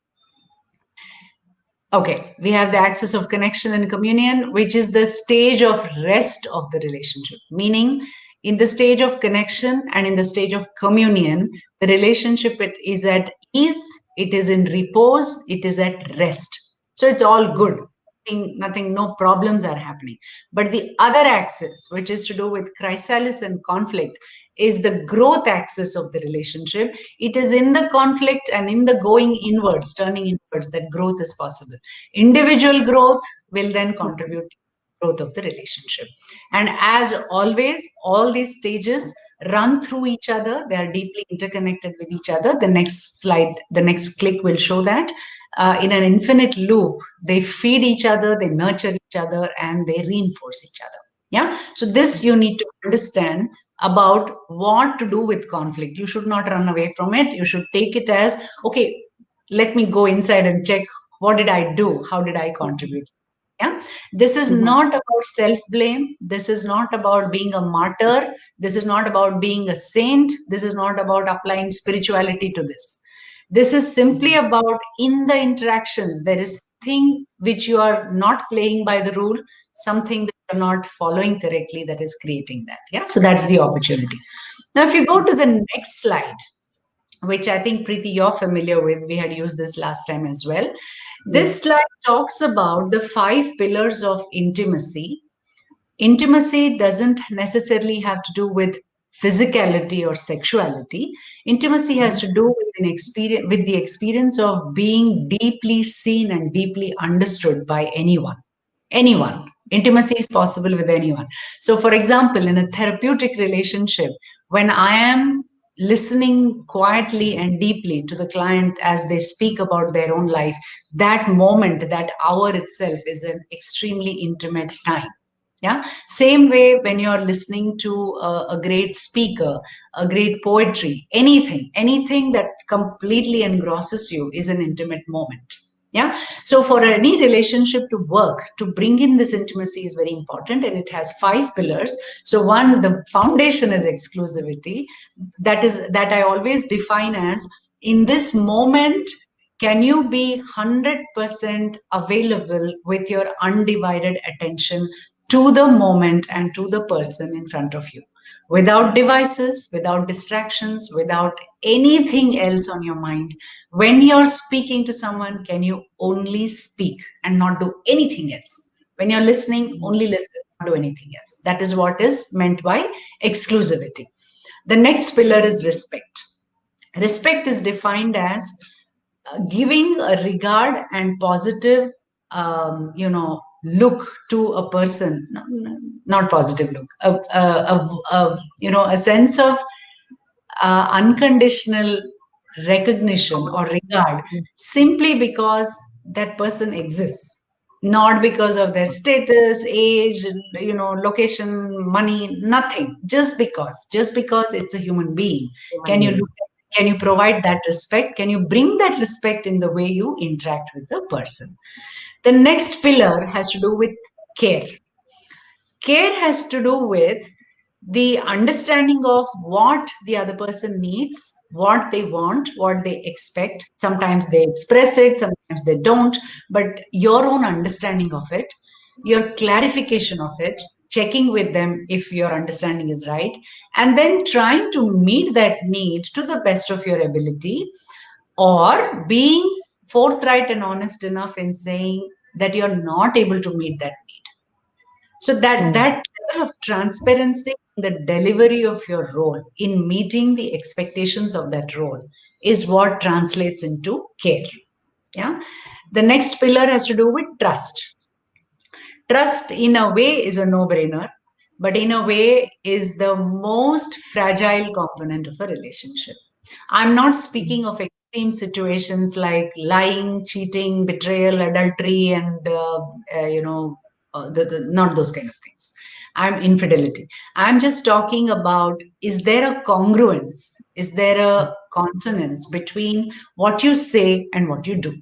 Okay, we have the axis of connection and communion, which is the stage of rest of the relationship. Meaning, in the stage of connection and in the stage of communion, the relationship is at ease, it is in repose, it is at rest. So it's all good. Nothing, no problems are happening. But the other axis, which is to do with chrysalis and conflict, is the growth axis of the relationship. It is in the conflict and in the going inwards, turning inwards, that growth is possible. Individual growth will then contribute to the growth of the relationship. And as always, all these stages run through each other. They are deeply interconnected with each other. The next slide, the next click will show that. In an infinite loop, they feed each other, they nurture each other, and they reinforce each other. Yeah. So this you need to understand about what to do with conflict. You should not run away from it. You should take it as, okay, let me go inside and check, what did I do? How did I contribute? Yeah. This is not about self-blame. This is not about being a martyr. This is not about being a saint. This is not about applying spirituality to this. This is simply about, in the interactions, there is something which you are not playing by the rule, something that you're not following correctly, that is creating that. Yeah. So that's the opportunity. Now, if you go to the next slide, which I think, Priti, you're familiar with, we had used this last time as well. This slide talks about the 5 pillars of intimacy. Intimacy doesn't necessarily have to do with physicality or sexuality. Intimacy has to do with the experience of being deeply seen and deeply understood by anyone. Anyone. Intimacy is possible with anyone. So, for example, in a therapeutic relationship, when I am listening quietly and deeply to the client as they speak about their own life, that moment, that hour itself is an extremely intimate time. Yeah, same way when you're listening to a great speaker, a great poetry, anything that completely engrosses you is an intimate moment. Yeah, so for any relationship to work, to bring in this intimacy is very important, and it has 5 pillars. So one, the foundation is exclusivity. That I always define as, in this moment, can you be 100% available with your undivided attention to the moment and to the person in front of you, without devices, without distractions, without anything else on your mind? When you're speaking to someone, can you only speak and not do anything else? When you're listening, only listen, not do anything else. That is what is meant by exclusivity. The next pillar is respect. Respect is defined as giving a regard and positive, look to a person. Not positive look, a sense of unconditional recognition or regard, simply because that person exists, not because of their status, age, location, money, nothing. Just because it's a human being. Can you look at, can you provide that respect? Can you bring that respect in the way you interact with the person? The next pillar has to do with care. Care has to do with the understanding of what the other person needs, what they want, what they expect. Sometimes they express it, sometimes they don't, but your own understanding of it, your clarification of it, checking with them if your understanding is right, and then trying to meet that need to the best of your ability, or being forthright and honest enough in saying that you're not able to meet that need. So that level of transparency in the delivery of your role, in meeting the expectations of that role, is what translates into care. Yeah. The next pillar has to do with trust. Trust, in a way, is a no-brainer, but in a way is the most fragile component of a relationship. I'm not speaking of extreme situations like lying, cheating, betrayal, adultery, and not those kind of things. I'm infidelity. I'm just talking about, is there a congruence? Is there a consonance between what you say and what you do?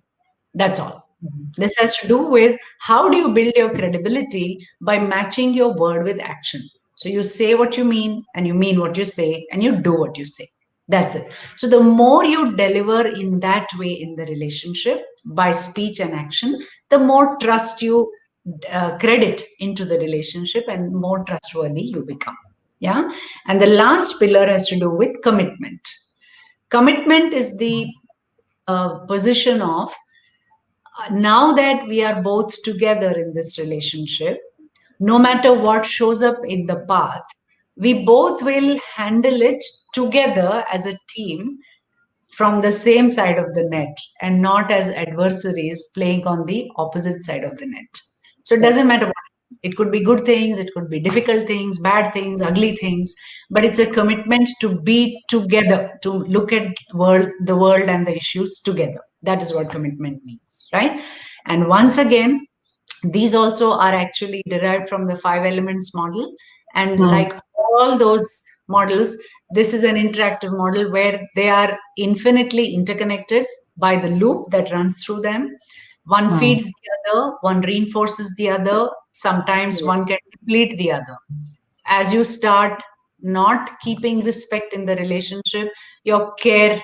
That's all. This has to do with how do you build your credibility by matching your word with action. So you say what you mean, and you mean what you say, and you do what you say. That's it. So the more you deliver in that way in the relationship by speech and action, the more trust you credit into the relationship, and more trustworthy you become. Yeah. And the last pillar has to do with commitment. Commitment is the position of, now that we are both together in this relationship, no matter what shows up in the path, we both will handle it together as a team from the same side of the net, and not as adversaries playing on the opposite side of the net. So it doesn't matter what. It could be good things, it could be difficult things, bad things, ugly things, but it's a commitment to be together, to look at the world and the issues together. That is what commitment means, right? And once again, these also are actually derived from the 5 elements model. And like all those models, this is an interactive model where they are infinitely interconnected by the loop that runs through them. One feeds the other, one reinforces the other, sometimes one can complete the other. As you start not keeping respect in the relationship, your care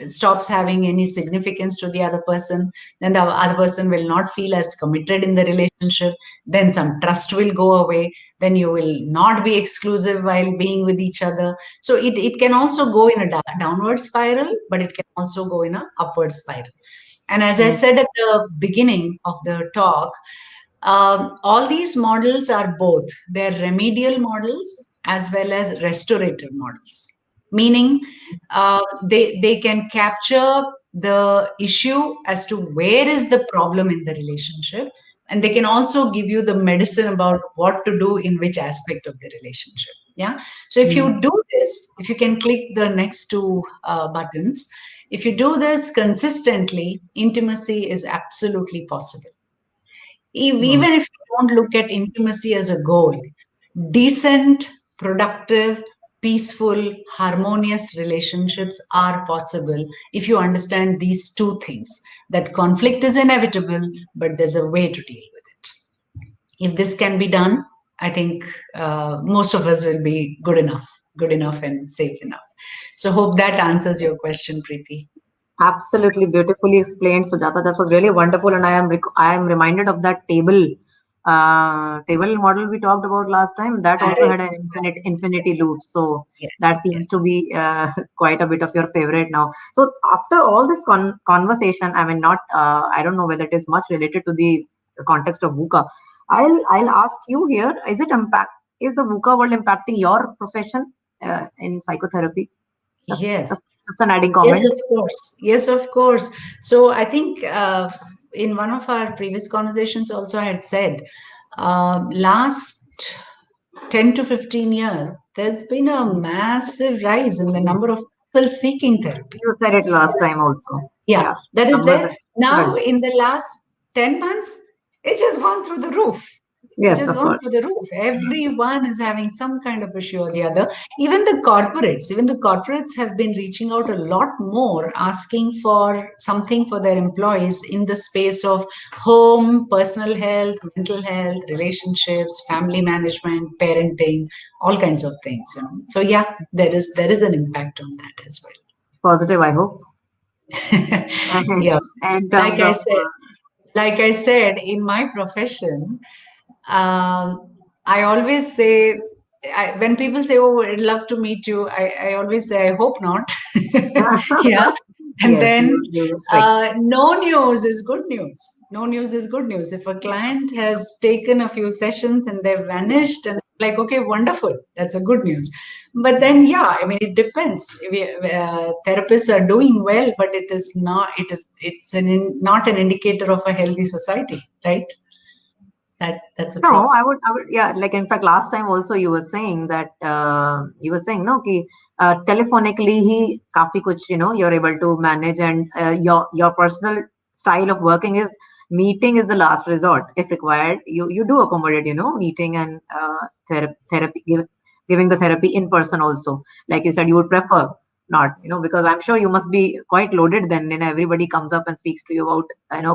stops having any significance to the other person. Then the other person will not feel as committed in the relationship. Then some trust will go away. Then you will not be exclusive while being with each other. So it can also go in a downward spiral, but it can also go in an upward spiral. And as I said at the beginning of the talk, all these models are both, they're remedial models as well as restorative models, meaning they can capture the issue as to where is the problem in the relationship, and they can also give you the medicine about what to do in which aspect of the relationship. Yeah. So if you do this, if you can click the next two buttons, if you do this consistently, intimacy is absolutely possible. Hmm. Even if you don't look at intimacy as a goal, decent, productive, peaceful, harmonious relationships are possible if you understand these two things, that conflict is inevitable, but there's a way to deal with it. If this can be done, I think most of us will be good enough and safe enough. So hope that answers your question, Preeti. Absolutely beautifully explained, Sujata. That was really wonderful, and I am reminded of that table model we talked about last time. That also Correct. had an infinity loop. So Yes, that yes. seems to be quite a bit of your favorite now. So after all this conversation, I mean, not I don't know whether it is much related to the context of VUCA. I'll ask you here: is the VUCA world impacting your profession in psychotherapy? Just, Yes. just an adding Yes, comment. of course. Yes, of course. So I think in one of our previous conversations, also I had said last 10 to 15 years, there's been a massive rise in the number of people seeking therapy. You said it last time also. Yeah, Yeah, that is numbers there. have Now, surged. in the last 10 months, it's just gone through the roof. It's Yes, just of gone course. through the roof. Everyone is having some kind of issue or the other. Even the corporates have been reaching out a lot more, asking for something for their employees in the space of home, personal health, mental health, relationships, family management, parenting, all kinds of things. So yeah, there is an impact on that as Positive, I hope. well. Yeah, In like terms I of, said, in my profession, I always say, when people say, "Oh, I'd love to meet you," I always say, "I hope not." Yeah, and yes, then you were strict. no news is good news. No news is good news. If a client has taken a few sessions and they've vanished, and like, okay, wonderful, that's a good news. But then, yeah, I mean, it depends. Therapists are doing well, but it is not. Not an indicator of a healthy society, right? That's a No, problem. yeah, like in fact, last time also you were saying that, no, कि, telephonically ही काफी कुछ, you're able to manage, and your personal style of working is meeting is the last resort. If required, you do accommodate, meeting and therapy, giving the therapy in person also. Like you said, you would prefer not, because I'm sure you must be quite loaded then, everybody comes up and speaks to you about,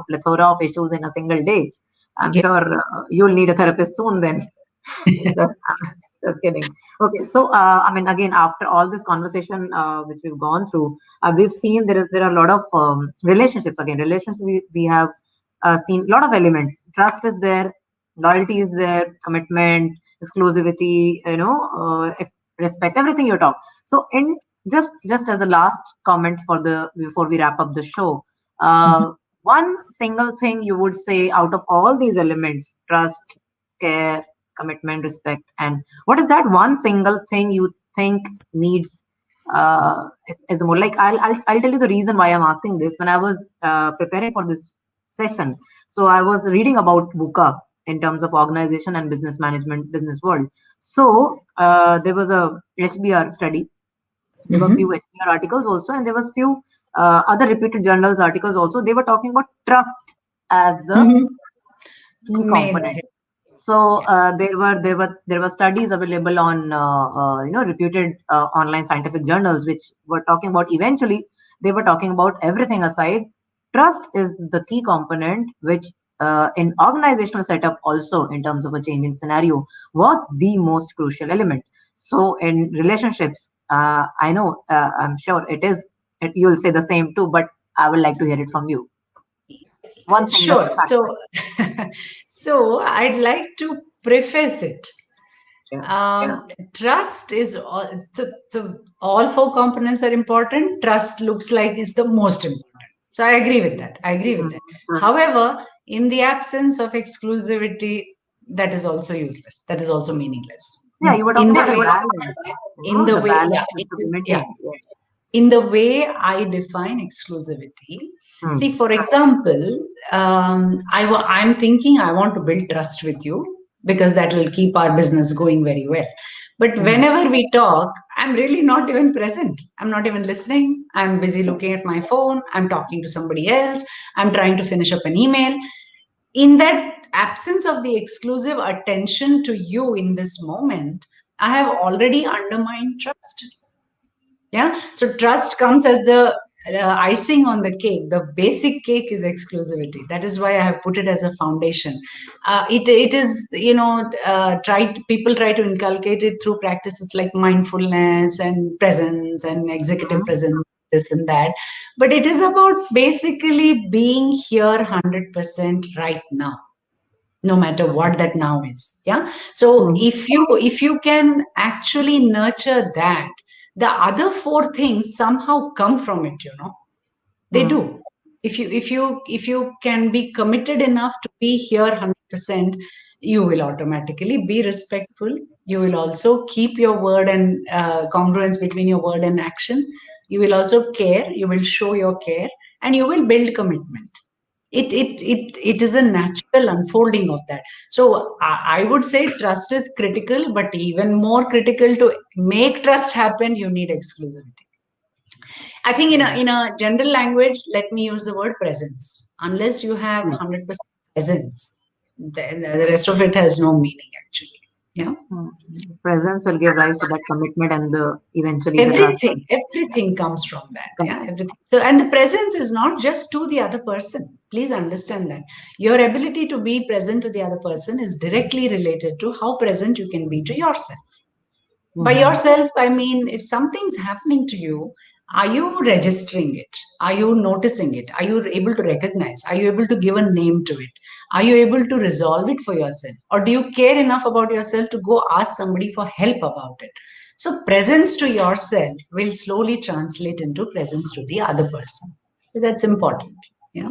plethora of issues in a single day. I'm Yeah. sure you'll need a therapist soon then. just, just kidding. Okay, so I mean, again, after all this conversation which we've gone through, we've seen there are a lot of relationships. Again, relationships we have seen a lot of elements. Trust is there, loyalty is there, commitment, exclusivity, respect, everything you talk. So, in just as a last comment for the before we wrap up the show, Mhm. one single thing you would say out of all these elements: trust, care, commitment, respect, and what is that one single thing you think needs? It's more like I'll tell you the reason why I'm asking this. When I was preparing for this session, so I was reading about VUCA in terms of organization and business management, business world. So there was a HBR study. There were few Mhm. HBR articles also, and there was few other reputed journals articles also. They were talking about trust as the Mhm. key Main. component. So Yeah. there were studies available on reputed online scientific journals which were talking about, eventually they were talking about, everything aside, trust is the key component which in organizational setup also, in terms of a changing scenario, was the most crucial element. So in relationships, I know, I'm sure you'll say the same too, but I would like to hear it from you. One single Sure. factor. So I'd like to preface it. Yeah. Um, Trust is all four components are important. Trust looks like it's the most important. So I agree with that. I agree with that. Mhm. However, in the absence of exclusivity, that is also useless. That is also meaningless. Yeah, you were In talking the about a way, balance. the The way, yeah, balance has to be yeah, maintained. Yes. in the way I define exclusivity. See, Hmm. for example, I'm thinking I want to build trust with you because that will keep our business going very well. But Hmm. whenever we talk, I'm really not even present. I'm not even listening. I'm busy looking at my phone. I'm talking to somebody else. I'm trying to finish up an email. in that absence of the exclusive attention to you in this moment, I have already undermined trust. Yeah. So trust comes as the icing on the cake. The basic cake is exclusivity. That is why I have put it as a foundation. It is, people try to inculcate it through practices like mindfulness and presence and executive presence, this and that. But it is about basically being here 100% right now, no matter what that now is. Yeah. So if you can actually nurture that, the other four things somehow come from it, they do. If you can be committed enough to be here 100%, you will automatically be respectful. You will also keep your word and congruence between your word and action. You will also care, you will show your care, and you will build commitment. It is a natural unfolding of that. So I would say trust is critical, but even more critical to make trust happen, you need exclusivity. I think in a general language, let me use the word presence. Unless you have 100% presence, then the rest of it has no meaning actually. Yeah. Presence will give rise to that commitment and eventually the trust. Everything comes from that. Yeah, everything. So, and the presence is not just to the other person. Please understand that your ability to be present to the other person is directly related to how present you can be to yourself. By yourself, I mean, if something's happening to you, are you registering it? Are you noticing it? Are you able to recognize? Are you able to give a name to it? Are you able to resolve it for yourself? Or do you care enough about yourself to go ask somebody for help about it? So presence to yourself will slowly translate into presence to the other person. So that's important. Yeah.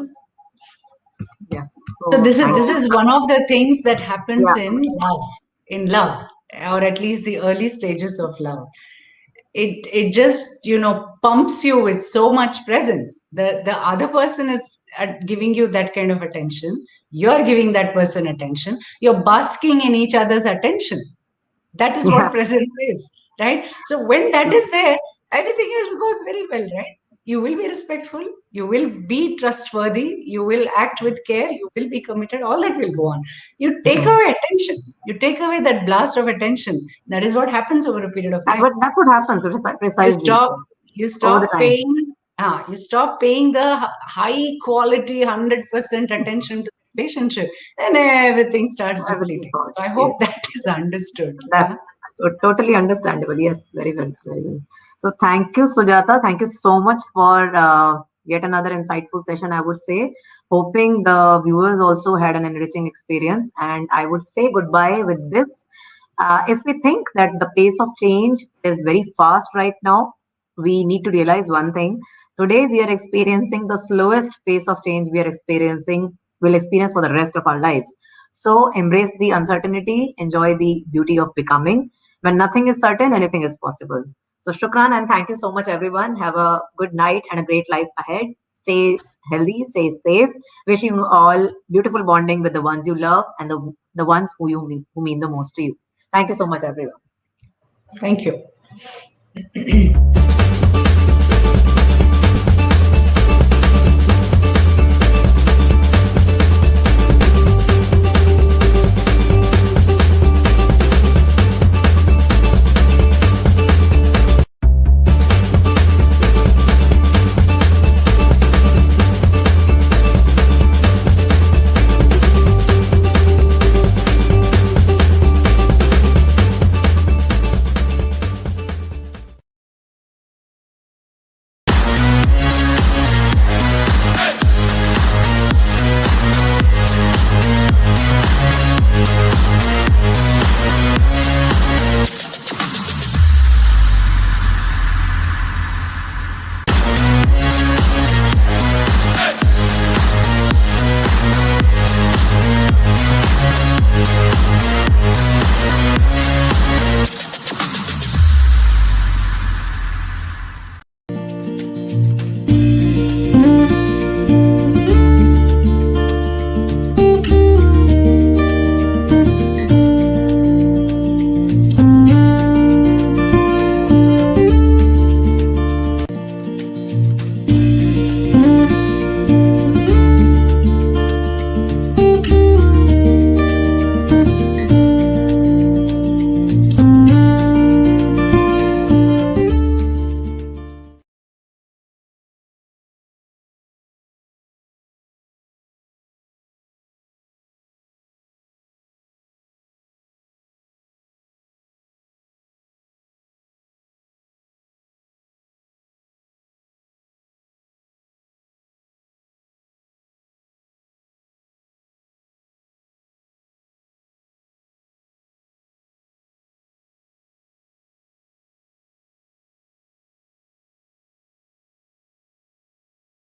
Yes. So So this is one of the things that happens in love, or at least the early stages of love. It just pumps you with so much presence. The other person is giving you that kind of attention. You're giving that person attention. You're basking in each other's attention. That is what presence is, right? So when that is there, everything else goes very well, right? You will be respectful, you will be trustworthy, you will act with care, you will be committed, all that will go on. You take away attention, you take away that blast of attention. That is what happens over a period of time. that's what happens You precisely stop you over the stop time. paying the high quality 100% attention to the relationship, and everything starts Everything depleting. falls. So I Yes. hope that is understood. That's Yeah. totally understandable. Yes, very well, very well. So thank you, Sujata. Thank you so much for yet another insightful session, I would say. Hoping the viewers also had an enriching experience. And I would say goodbye with this. If we think that the pace of change is very fast right now, we need to realize one thing. Today, we are experiencing the slowest pace of change will experience for the rest of our lives. So embrace the uncertainty, enjoy the beauty of becoming. When nothing is certain, anything is possible. So shukran and thank you so much, everyone. Have a good night and a great life ahead. Stay healthy, stay safe. Wishing you all beautiful bonding with the ones you love and the ones who mean the most to you. Thank you so much, everyone. Thank you.